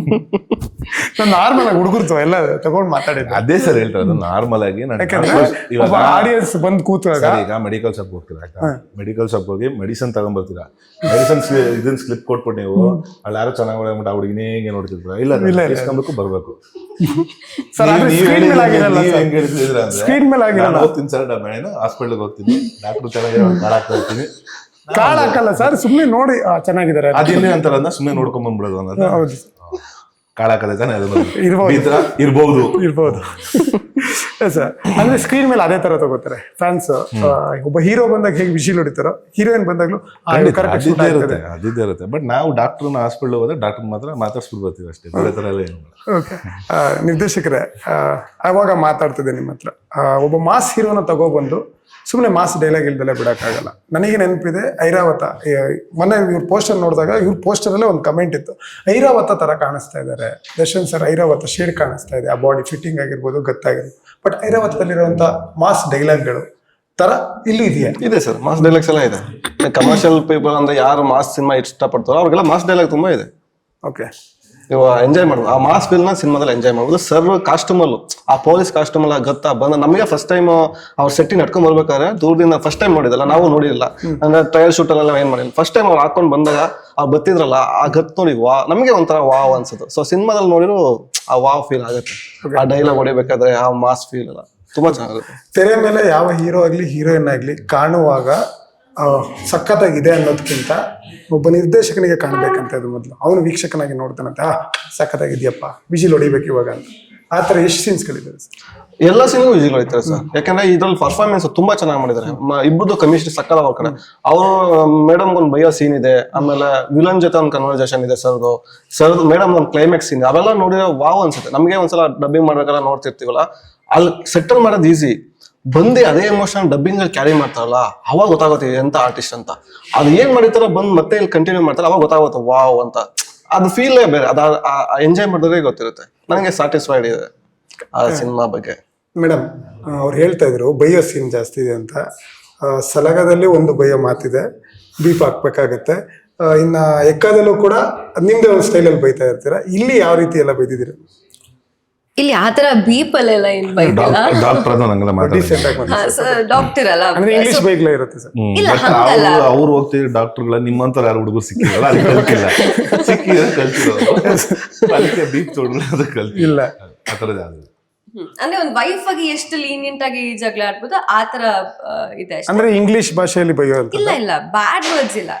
ನಾನು ನಾರ್ಮಲ್ ಆಗಿ ಹುಡುಗರ್ತು ಎಲ್ಲ ತಗೊಂಡು ಮಾತಾಡಿದ್ದೆ. ಅದೇ ಸರ್ ಹೇಳ್ತಾರೆ, ನಾರ್ಮಲ್ ಆಗಿ ಆಡಿಯನ್ಸ್ ಬಂದು ಕೂತಾಗ ಈಗ ಮೆಡಿಕಲ್ ಶಾಪ್ ಹೋಗ್ತೀರಾ, ಮೆಡಿಕಲ್ ಶಾಪ್ ಹೋಗಿ ಮೆಡಿಸನ್ ತಗೊಂಡ್ಬರ್ತೀರಾ, ಮೆಡಿಸನ್ ಇದನ್ನ ಸ್ಲಿಪ್ ಕೊಟ್ಬಿಟ್ಟು ನೀವು ಅಲ್ಲಿ ಯಾರು ಚೆನ್ನಾಗಿ ಆ ಹುಡುಗಿನೇ ಹೆಂಗೆ ನೋಡ್ತಿದ್ರ? ಇಲ್ಲ ಇಸ್ಕೊಬೇಕು ಬರ್ಬೇಕು. ಹೋಗ್ತೀನಿ ಸರ್, ನಾನು ಹಾಸ್ಪಿಟಲ್ಗೆ ಹೋಗ್ತೀನಿ, ಡಾಕ್ಟರ್ ಚೆನ್ನಾಗಿ ಕಾಳಾಗ್ತಾ ಇರ್ತೀನಿ. ಕಾಳ ಹಾಕಲ್ಲ ಸರ್, ಸುಮ್ಮನೆ ನೋಡಿ ಚೆನ್ನಾಗಿದ್ದಾರೆ ಅದೇನೇ ಅಂತಾರಲ್ಲ, ಸುಮ್ಮನೆ ನೋಡ್ಕೊಂಡ್ ಬಂದ್ಬಿಡೋದು ಅನ್ನೋದು. ಹೌದು, ಕಾಳಾಕಲ್ಲ ತಾನೆ, ಇರ್ಬೋದು ಸರ್. ಅಂದ್ರೆ ಸ್ಕ್ರೀನ್ ಮೇಲೆ ಅದೇ ತರ ತಗೋತಾರೆ ಫ್ಯಾನ್ಸ್. ಒಬ್ಬ ಹೀರೋ ಬಂದಾಗ ಹೇಗೆ ವಿಷಲ್ ಹೊಡಿತಾರೋ, ಹೀರೋಯಿನ್ ಬಂದಾಗ್ಲೂ ಅದಿದ್ದೇ ಇರುತ್ತೆ. ಬಟ್ ನಾವು ಡಾಕ್ಟರ್ನ ಹಾಸ್ಪಿಟಲ್ ಹೋದ್ರೆ ಡಾಕ್ಟರ್ ಮಾತ್ರ ಮಾತಾಡ್ಸ್ಬಿಟ್ಟು ಬರ್ತೀವಿ ಅಷ್ಟೇ, ಬೇರೆ ತರ ಎಲ್ಲ ಏನು. ಓಕೆ, ನಿರ್ದೇಶಕರೇ, ಅವಾಗ ಮಾತಾಡ್ತಿದ್ದೆ ನಿಮ್ಮ ಹತ್ರ. ಒಬ್ಬ ಮಾಸ್ ಹೀರೋನ ತಗೊಬಂದು ಸುಮ್ಮನೆ ಮಾಸ್ ಡೈಲಾಗ್ ಇಲ್ದಲ್ಲೇ ಬಿಡೋಕ್ಕಾಗಲ್ಲ. ನನಗೆ ನೆನಪಿದೆ ಐರಾವತ, ಮೊನ್ನೆ ಇವ್ರ ಪೋಸ್ಟರ್ ನೋಡಿದಾಗ ಇವ್ರ ಪೋಸ್ಟರಲ್ಲೇ ಒಂದು ಕಮೆಂಟ್ ಇತ್ತು, ಐರಾವತ ಥರ ಕಾಣಿಸ್ತಾ ಇದ್ದಾರೆ ದರ್ಶನ್ ಸರ್, ಐರಾವತ ಶೇಡ್ ಕಾಣಿಸ್ತಾ ಇದೆ, ಆ ಬಾಡಿ ಫಿಟ್ಟಿಂಗ್ ಆಗಿರ್ಬೋದು, ಗೊತ್ತಾಗಿರ್ಬೋದು. ಬಟ್ ಐರಾವತದಲ್ಲಿರುವಂಥ ಮಾಸ್ ಡೈಲಾಗ್ಗಳು ತರ ಇಲ್ಲಿ ಇದೆಯಾ? ಇದೆ ಸರ್, ಮಾಸ್ ಡೈಲಾಗ್ಸ್ ಎಲ್ಲ ಇದೆ. ಕಮರ್ಷಿಯಲ್ ಪೀಪಲ್ ಅಂದ್ರೆ ಯಾರು ಮಾಸ್ ಸಿನಿಮಾ ಇಷ್ಟಪಡ್ತಾರೋ ಅವ್ರಿಗೆಲ್ಲ ಮಾಸ್ ಡೈಲಾಗ್ ತುಂಬಾ ಇದೆ. ಓಕೆ, ನೀವು ಎಂಜಾಯ್ ಮಾಡ್ಬೋದು ಆ ಮಾಸ್ ಫಿಲ್ಮ್ ನ ಸಿನಿಮಾದಲ್ಲಿ ಎಂಜಾಯ್ ಮಾಡ್ಬೋದು. ಸರ್ ಕಾಸ್ಟ್ಯೂಮಲ್ಲೂ ಆ ಪೊಲೀಸ್ ಕಾಸ್ಟ್ಯೂಮ್ ಎಲ್ಲ ಗೊತ್ತಾ ಬಂದ ನಮಗೆ ಫಸ್ಟ್ ಟೈಮ್ ಅವ್ರ ಸೆಟ್ಟಿ ನಡ್ಕೊಂಡ್ ಬರ್ಬೇಕಾದ್ರೆ ದೂರದಿಂದ ಫಸ್ಟ್ ಟೈಮ್ ನೋಡಿದಲ್ಲ, ನಾವು ನೋಡಿರಲಿಲ್ಲ ಅಂದ್ರೆ ಟ್ರಯಲ್ ಶೂಟ್ ಅಲ್ಲೆಲ್ಲ ಏನ್ ಮಾಡಿಲ್ಲ. ಫಸ್ಟ್ ಟೈಮ್ ಅವ್ರು ಹಾಕೊಂಡ್ ಬಂದಾಗ ಅವ್ರು ಬತ್ತಿದ್ರಲ್ಲ ಆ ಗತ್ ನೋಡಿ ನಮಗೆ ಒಂಥರ ವಾವ್ ಅನ್ಸುತ್ತೆ. ಸೊ ಸಿನಿಮಾದಲ್ಲಿ ನೋಡಿರೋ ಆ ವಾವ್ ಫೀಲ್ ಆಗುತ್ತೆ. ಆ ಡೈಲಾಗ್ ಹೊಡಿಬೇಕಾದ್ರೆ ಆ ಮಾಸ್ ಫೀಲ್ ಎಲ್ಲ ತುಂಬಾ ಚೆನ್ನಾಗುತ್ತೆ. ತೆರೆ ಮೇಲೆ ಯಾವ ಹೀರೋ ಆಗ್ಲಿ ಹೀರೋಯಿನ್ ಆಗ್ಲಿ ಕಾಣುವಾಗ ಸಖತ್ತಾಗಿದೆ ಅನ್ನೋದಕ್ಕಿಂತ ಒಬ್ಬ ನಿರ್ದೇಶಕನಿಗೆ ಕಾಣ್ಬೇಕಂತ ಅದು ಮೊದಲು ಅವನು ವೀಕ್ಷಕನಾಗಿ ನೋಡ್ತಾನಂತೆ, ಸಖತ್ತಾಗಿದ್ಯಪ್ಪ, ವಿಜಿಲ್ ಹೊಡಿಬೇಕು ಇವಾಗ ಅಂತ. ಆ ಥರ ಎಷ್ಟು ಸೀನ್ಸ್ಗಳಿದ್ದಾರೆ ಸರ್? ಎಲ್ಲ ಸೀನ್ಗೂ ವಿಜಿಲ್ ಹೊಡಿತಾರೆ ಸರ್, ಯಾಕಂದ್ರೆ ಇದ್ರಲ್ಲಿ ಪರ್ಫಾರ್ಮೆನ್ಸ್ ತುಂಬಾ ಚೆನ್ನಾಗಿ ಮಾಡಿದ್ದಾರೆ. ಇಬ್ಬರದು ಕೆಮಿಸ್ಟ್ರಿ ಸಕ್ಕದ ಅವ್ರ ಕಡೆ. ಅವರು ಮೇಡಮ್ ಒಂದು ಬೈಯೋ ಸೀನ್ ಇದೆ, ಆಮೇಲೆ ವಿಲನ್ ಜೊತೆ ಒಂದು ಕನ್ವರ್ಸೇಷನ್ ಇದೆ ಸರ್ದು ಮೇಡಮ್ ಒಂದು ಕ್ಲೈಮ್ಯಾಕ್ಸ್ ಸೀನ್, ಅವೆಲ್ಲ ನೋಡಿದ್ರೆ ವಾವ್ ಅನ್ಸುತ್ತೆ. ನಮಗೆ ಒಂದ್ಸಲ ಡಬ್ಬಿಂಗ್ ಮಾಡ್ಬೇಕಾದ್ರೆ ನೋಡ್ತಿರ್ತೀವಲ್ಲ, ಅಲ್ಲಿ ಸೆಟಲ್ ಮಾಡೋದು ಈಸಿ, ಬಂದು ಅದೇ ಎಮೋಷನ್ ಡಬ್ಬಿಂಗ್ ಅಲ್ಲಿ ಕ್ಯಾರಿ ಮಾಡ್ತಾರಲ್ಲ ಅವಾಗ ಗೊತ್ತಾಗುತ್ತೆ ಎಂತ ಆರ್ಟಿಸ್ಟ್ ಅಂತ. ಅದು ಏನ್ ಮಾಡಿರ್ತಾರೋ ಬಂದು ಮತ್ತೆ ಇಲ್ಲಿ ಕಂಟಿನ್ಯೂ ಮಾಡ್ತಾರೆ, ಅವಾಗ ಗೊತ್ತಾಗುತ್ತೆ ವಾವ್ ಅಂತ. ಅದು ಫೀಲೇ ಬೇರೆ, ಅದ ಎಂಜಾಯ್ ಮಾಡಿದ್ರೆ ಗೊತ್ತಿರುತ್ತೆ. ನನಗೆ ಸ್ಯಾಟಿಸ್ಫೈಡ್ ಇದೆ ಆ ಸಿನಿಮಾ ಬಗ್ಗೆ. ಮೇಡಮ್ ಅವ್ರು ಹೇಳ್ತಾ ಇದ್ರು ಬೈಯೋ ಸೀನ್ ಜಾಸ್ತಿ ಇದೆ ಅಂತ. ಸಲಗದಲ್ಲಿ ಒಂದು ಬೈಯೋ ಮಾತಿದೆ, ಬೀಪ್ ಹಾಕ್ಬೇಕಾಗತ್ತೆ. ಇನ್ನ ಎಕ್ಕದಲ್ಲೂ ಕೂಡ ನಿಮ್ದೇ ಒಂದು ಸ್ಟೈಲಲ್ಲಿ ಬೈತಾ ಇರ್ತೀರಾ. ಇಲ್ಲಿ ಯಾವ ರೀತಿ ಎಲ್ಲ ಬೈದಿದ್ದೀರಾ? ಇಲ್ಲಿ ಆತರ ಬೀಪಲ್ಲೆಲ್ಲ ಏನ್ ಬೈದಿಲ್ಲ. ಡಾಕ್ಟರ್ ಅದು ನಂಗೆಲ್ಲ ಮಾತಾಡ್ತಾರೆ, ಡಾಕ್ಟರ್ ಅಲ್ಲ, ಅಂದ್ರೆ ಇಂಗ್ಲಿಷ್ ಬೈಕ್ಲೇ ಇರುತ್ತೆ ಸರ್. ಇಲ್ಲ ಹಂಗಲ್ಲ. ಅವ್ರು ಹೋಗ್ತಿದ್ರು ಡಾಕ್ಟರ್ಗಳ, ನಿಮ್ಮಂತರ ಯಾರು ಹುಡುಗರು ಸಿಕ್ಕಿರಲ್ಲ, ಅಲ್ಲಿ ಕಲ್ತಿಲ್ಲ, ಸಿಕ್ಕಿದ್ರೆ ಕಲ್ತಿರೋದು, ಅದಕ್ಕೆ ಬೀಪ್ ತೊಡ್ರೆ ಅದು ಕಲ್ತಿಲ್ಲ. ಆ ಥರದ್ದು ಯಾವ್ದು ಅಂದ್ರೆ ಒಂದ್ ವೈಫ್ ಆಗಿ ಎಷ್ಟು ಲೀನಿಯಂಟ್ ಆಗಿ ಜಗಳ ಆಡ್ಬೋದು ಆತರ ಇದೆ ಅಷ್ಟೇ. ಅಂದ್ರೆ ಇಂಗ್ಲಿಷ್ ಭಾಷೆಯಲ್ಲಿ ಬೈಯೋ ಅಂತ? ಇಲ್ಲ ಬ್ಯಾಡ್ ವರ್ಡ್ಸ್ ಇಲ್ಲ.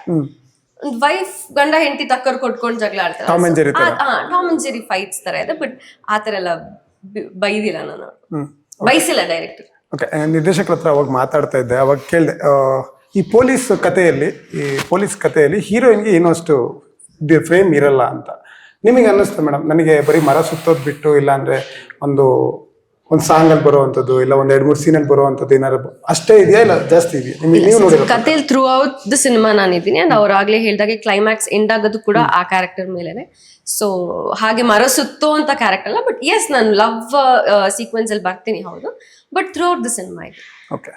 ವೈಫ್ ಗಂಡ ಹೆಂಡತಿ ಟಕ್ಕರ್ ಕೊಟ್ಕೊಂಡು ಜಗಳ ಆಡ್ತಾರೆ, ಟಾಮ್ ಅಂಡ್ ಜೆರಿ ಫೈಟ್ಸ್ ತರ ಇದೆ. ಬಟ್ ಆತರ ಎಲ್ಲ ಬೈದಿಲ್ಲ, ನಾನು ಬೈಸಿಲ್ಲ ಡೈರೆಕ್ಟರ್. ಓಕೆ, ನಿರ್ದೇಶಕರ ಹತ್ರ ಅವಾಗ ಮಾತಾಡ್ತಾ ಇದ್ದೆ, ಅವಾಗ ಕೇಳಿದೆ, ಈ ಪೊಲೀಸ್ ಕಥೆಯಲ್ಲಿ ಹೀರೋಯಿನ್ಗೆ ಏನೋ ಅಷ್ಟು ಫ್ರೇಮ್ ಇರಲ್ಲ ಅಂತ ನಿಮಗೆ ಅನ್ನಿಸ್ತು ಮೇಡಮ್? ನನಗೆ ಬರೀ ಮರ ಸುತ್ತೋದು ಬಿಟ್ಟು, ಇಲ್ಲ ಅಂದ್ರೆ ಒಂದು ಸಾಂಗ್ ಅಲ್ಲಿ ಬರುವಂತದ್ದು, ಇಲ್ಲ ಒಂದ್ 2-3 ಸೀನಲ್ಲಿ ಬರುವಂತದ್ದು ಏನಾದ್ರು ಅಷ್ಟೇ ಇದೆಯಾ, ಇಲ್ಲ ಜಾಸ್ತಿ ಇದೆಯಾ? ನೀವು ನೋಡಿರೋ ಕಥೆಯಲ್ಲಿ ಥ್ರೂ ಔಟ್ ದ ಸಿನಿಮಾ ನಾನಿದ್ದೀನಿ. ಅಂಡ್ ಅವ್ರು ಆಗ್ಲೇ ಹೇಳಿದಾಗೆ ಕ್ಲೈಮ್ಯಾಕ್ಸ್ ಎಂಡ್ ಆಗೋದು ಕೂಡ ಆ ಕ್ಯಾರೆಕ್ಟರ್ ಮೇಲೆನೆ. ಸೊ ಹಾಗೆ ಮರ ಸುತ್ತೋ ಅಂತ ಕ್ಯಾರೆಕ್ಟರ್ ಅಲ್ಲ, ಬಟ್ ಎಸ್ ನಾನು ಲವ್ ಸೀಕ್ವೆನ್ಸ್ ಅಲ್ಲಿ ಬರ್ತೀನಿ, ಹೌದು, but through out the cinema ಇದೆ. ಓಕೆ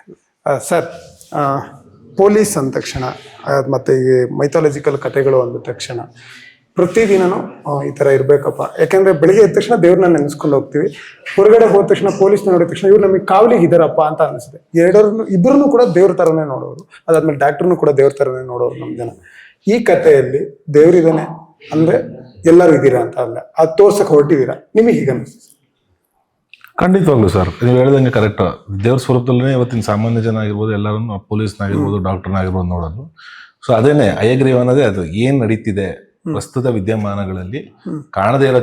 ಸರ್, ಪೊಲೀಸ್ ಅಂದ ತಕ್ಷಣ ಮತ್ತೆ ಈ ಮೈಥಾಲಜಿಕಲ್ ಕಥೆಗಳು ಅಂದ ತಕ್ಷಣ ಪ್ರತಿದಿನನೂ ಈ ಥರ ಇರಬೇಕಪ್ಪ. ಯಾಕೆಂದರೆ ಬೆಳಿಗ್ಗೆ ಎದ್ದ ತಕ್ಷಣ ದೇವ್ರನ್ನ ನೆನೆಸ್ಕೊಂಡು ಹೋಗ್ತೀವಿ, ಹೊರಗಡೆ ಹೋದ ತಕ್ಷಣ ಪೊಲೀಸ್ನ ನೋಡಿದ ತಕ್ಷಣ ಇವ್ರು ನಮಗೆ ಕಾವಲಿಗೆ ಇದ್ದಾರಪ್ಪ ಅಂತ ಅನಿಸುತ್ತೆ. ಇಬ್ಬರನ್ನು ಕೂಡ ದೇವ್ರ ಥರನೇ ನೋಡೋರು, ಅದಾದ್ಮೇಲೆ ಡಾಕ್ಟ್ರನ್ನು ಕೂಡ ದೇವ್ರ ಥರನೇ ನೋಡೋರು ನಮ್ಮ ಜನ. ಈ ಕಥೆಯಲ್ಲಿ ದೇವ್ರಿದ್ದಾನೆ ಅಂದರೆ ಎಲ್ಲರೂ ಇದ್ದೀರಾ ಅಂತ ಅಲ್ಲ, ಅದು ತೋರ್ಸಕ್ಕೆ ಹೊರಟಿದ್ದೀರಾ, ನಿಮಗೆ ಹೀಗೆ ಅನಿಸ್ತು? ಖಂಡಿತವಾಗ್ಲು ಸರ್, ನೀವು ಹೇಳ್ದಂಗೆ ಕರೆಕ್ಟ್. ದೇವ್ರ ಸ್ವರೂಪದಲ್ಲೇ ಇವತ್ತಿನ ಸಾಮಾನ್ಯ ಜನ ಆಗಿರ್ಬೋದು, ಎಲ್ಲರನ್ನು ಪೊಲೀಸ್ನಾಗಿರ್ಬೋದು, ಡಾಕ್ಟರ್ನಾಗಿರ್ಬೋದು ನೋಡೋದು. ಸೊ ಅದೇನೆ ಅಯಗ್ರೀವ ಅನ್ನೋದೇ ಅದು. ಏನ್ ನಡೀತಿದೆ ಪ್ರಸ್ತುತ ವಿದ್ಯಮಾನಗಳಲ್ಲಿ, ಕಾಣದೇ ಇರೋ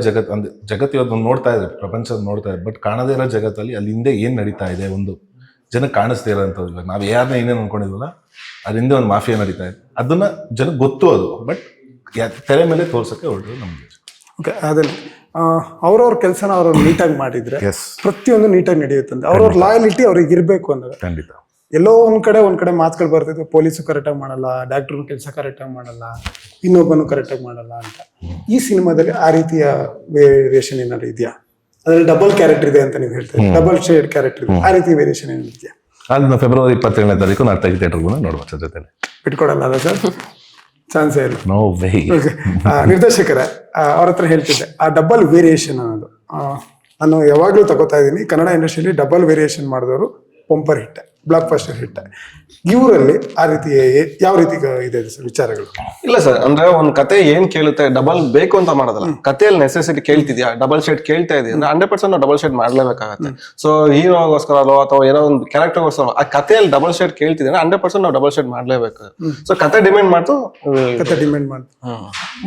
ಜಗತ್ತು ಇವತ್ತು ನೋಡ್ತಾ ಇದೆ, ಪ್ರಪಂಚ ನೋಡ್ತಾ ಇದೆ, ಬಟ್ ಕಾಣದೇ ಇರೋ ಜಗತ್ತಲ್ಲಿ ಅಲ್ಲಿ ಹಿಂದೆ ಏನ್ ನಡೀತಾ ಇದೆ ಒಂದು ಜನಕ್ಕೆ ಕಾಣಿಸ್ತಾ ಇರೋಂಥದ್ದು. ಇವಾಗ ನಾವು ಯಾರನ್ನ ಏನೇನು ಅನ್ಕೊಂಡಿದ್ವಲ್ಲ ಅದರಿಂದ ಒಂದು ಮಾಫಿಯಾ ನಡೀತಾ ಇದೆ, ಅದನ್ನ ಜನಕ್ಕೆ ಗೊತ್ತು ಅದು, ಬಟ್ ತೆರೆ ಮೇಲೆ ತೋರ್ಸಕ್ಕೆ ಹೊರಟು ನಮ್ಗೆ. ಓಕೆ, ಅದೇ ಅವ್ರವ್ರ ಕೆಲಸನ ಅವ್ರು ನೀಟಾಗಿ ಮಾಡಿದ್ರೆ ಪ್ರತಿಯೊಂದು ನೀಟಾಗಿ ನಡೆಯುತ್ತಂತೆ. ಅವ್ರವ್ರ ಲಾಯಲಿಟಿ ಅವ್ರಿಗೆ ಇರಬೇಕು ಅಂದಾಗ ಖಂಡಿತ. ಎಲ್ಲೋ ಒಂದ್ ಕಡೆ ಮಾತುಗಳು ಬರ್ತಿದ್ವು, ಪೊಲೀಸು ಕರೆಕ್ಟಾಗಿ ಮಾಡಲ್ಲ, ಡಾಕ್ಟ್ರು ಕೆಲಸ ಕರೆಕ್ಟಾಗಿ ಮಾಡಲ್ಲ, ಇನ್ನೊಬ್ಬನು ಕರೆಕ್ಟಾಗಿ ಮಾಡಲ್ಲ ಅಂತ. ಈ ಸಿನಿಮಾದಲ್ಲಿ ಆ ರೀತಿಯ ವೇರಿಯೇಷನ್ ಏನಾದ್ರು ಇದೆಯಾ? ಅದ್ರಲ್ಲಿ ಡಬಲ್ ಕ್ಯಾರೆಕ್ಟರ್ ಇದೆ ಅಂತ ನೀವು ಹೇಳ್ತೀವಿ, ಡಬಲ್ ಶೇಡ್ ಕ್ಯಾರೆಕ್ಟರ್ ಇದೆ, ಆ ರೀತಿ ವೇರಿಯೇಷನ್ ಏನಾದ್ರು ಇದೆಯಾ? ಅದನ್ನ ಫೆಬ್ರವರಿ 27ನೇ ತಾರೀಕು ನಾಟಕ ಥಿಯೇಟರ್ಗೂ ನೋಡ್ಬೋದು ಜೊತೆ. ಬಿಟ್ಕೊಡಲ್ಲ ಅಲ್ಲ ಸರ್? ಚಾನ್ಸೇ ಇಲ್ಲ. No way. ನಿರ್ದೇಶಕರೇ, ಅವ್ರ ಹತ್ರ ಹೇಳ್ತಿದ್ದೆ, ಆ ಡಬಲ್ ವೇರಿಯೇಷನ್ ಅನ್ನೋದು ನಾನು ಯಾವಾಗಲೂ ತಗೋತಾ ಇದ್ದೀನಿ. ಕನ್ನಡ ಇಂಡಸ್ಟ್ರಿಯಲ್ಲಿ ಡಬಲ್ ವೇರಿಯೇಷನ್ ಮಾಡಿದವರು bumper hit, blockbuster hit. ಇವರಲ್ಲಿ ಆ ರೀತಿ ಯಾವ ರೀತಿ ಇದೆ ಸರ್ ವಿಚಾರಗಳು? ಇಲ್ಲ ಸರ್, ಅಂದ್ರೆ ಒಂದ್ ಕತೆ ಏನ್ ಕೇಳುತ್ತೆ ಡಬಲ್ ಬೇಕು ಅಂತ ಮಾಡೋದಲ್ಲ. ಕಥೆಯಲ್ಲಿ ನೆಸೆಸಿಟಿ ಕೇಳ್ತಿದ್ಯಾ, ಡಬಲ್ ಶೇಡ್ ಕೇಳ್ತಾ ಇದೀವಿ ಅಂದ್ರೆ 100% ನಾವು ಡಬಲ್ ಶೇಡ್ ಮಾಡ್ಲೇಬೇಕಾಗತ್ತೆ. ಸೊ ಹೀರೋಗೋಸ್ಕರ ಅಥವಾ ಏನೋ ಒಂದು ಕ್ಯಾರೆಕ್ಟರ್ಗೋಸ್ಕರ ಆ ಕಥೆಯಲ್ಲಿ ಡಬಲ್ ಶೇಡ್ ಕೇಳ್ತಿದ್ರೆ 100% ನಾವು ಡಬಲ್ ಶೇಡ್ ಮಾಡ್ಲೇಬೇಕು. ಸೊ ಕತೆ ಡಿಮ್ಯಾಂಡ್ ಮಾಡ್ತು.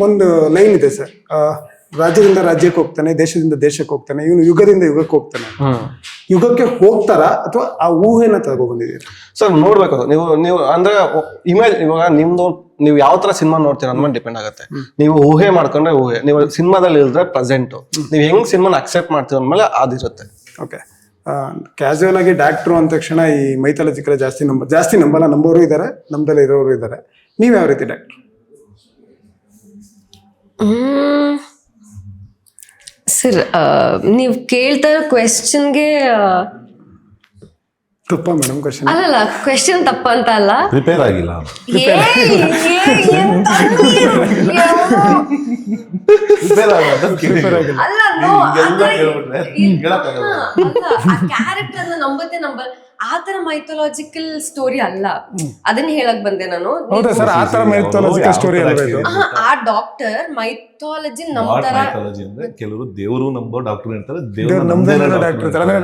ಒಂದು ಲೈನ್ ಇದೆ ಸರ್, ರಾಜ್ಯದಿಂದ ರಾಜ್ಯಕ್ಕೆ ಹೋಗ್ತಾನೆ, ದೇಶದಿಂದ ದೇಶಕ್ಕೆ ಹೋಗ್ತಾನೆ, ಇವನು ಯುಗದಿಂದ ಯುಗಕ್ಕೆ ಹೋಗ್ತಾನೆ. ಯುಗಕ್ಕೆ ಹೋಗ್ತಾರ ಅಥವಾ ಆ ಊಹೆನ ತಗೊಬಂದಿದ್ದೀರಿ? ಸರ್ ನೋಡ್ಬೇಕು, ನೀವು ಅಂದ್ರೆ ಇಮೇಜ್, ಇವಾಗ ನಿಮ್ದು ನೀವು ಯಾವ ತರ ಸಿನಿಮಾ ನೋಡ್ತೀರ ಅನ್ನೋ ಡಿಪೆಂಡ್ ಆಗುತ್ತೆ. ನೀವು ಊಹೆ ಮಾಡ್ಕೊಂಡ್ರೆ ಊಹೆ, ನೀವು ಸಿನಿಮಾದಲ್ಲಿ ಇದ್ರೆ ಪ್ರೆಸೆಂಟ್, ನೀವು ಹೆಂಗ್ ಸಿನಿಮಾನ ಅಕ್ಸೆಪ್ಟ್ ಮಾಡ್ತೀರ ಅಂದ್ಮೇಲೆ ಅದಿರುತ್ತೆ. ಓಕೆ, ಕ್ಯಾಶುವಲ್ ಆಗಿ ಡಾಕ್ಟ್ರು ಅಂದ ತಕ್ಷಣ ಈ ಮೈಥಾಲಜಿಕಲ್ ಜಾಸ್ತಿ ನಂಬಲ್ಲ, ನಂಬೋರು ಇದ್ದಾರೆ, ನಮ್ದಲ್ಲಿ ಇರೋರು ಇದ್ದಾರೆ. ನೀವ್ ಯಾವ ರೀತಿ ಡಾಕ್ಟ್ರು? ಸರ್ ನೀವು ಕೇಳ್ತಾ ಇರೋ ಕ್ವೆಶ್ಚನ್ಗೆ ತಪ್ಪ ಮೇಡಮ್ ಕ್ವಶನ್? ಅಲ್ಲಲ್ಲ, ಕ್ವೆಶ್ಚನ್ ತಪ್ಪ ಅಂತ ಅಲ್ಲ. ಪ್ರಿಪೇರ್ ಆಗಿಲ್ಲ. ಅಲ್ಲ, ಕ್ಯಾರೆಕ್ಟರ್ ನಂಬತ್ತೆ ಆ ತರ ಮೈಥಾಲಜಿಕಲ್ ಸ್ಟೋರಿ ಅಲ್ಲ, ಅದನ್ನ ಹೇಳಕ್ ಬಂದೆ ನಾನು. ಹೌದಾ ಸರ್, ಆ ತರ ಮೈಥಾಲಜಿಕಲ್ ಸ್ಟೋರಿ ಅಲ್ವಾ ಇದು? ಆ ಡಾಕ್ಟರ್ ಮೈಥಾಲಜಿ ನಂಬ್ತಾರ. ಮೈಥಾಲಜಿ ಅಂದ್ರೆ ಕೆಲವರು ದೇವರು ನಂಬೋ ಡಾಕ್ಟರ್ ಇರ್ತಾರೆ, ದೇವ್ರು ನಮ್ದೇ ಡಾಕ್ಟರ್ ಇರ್ತಾರೆ. ಅಂದ್ರೆ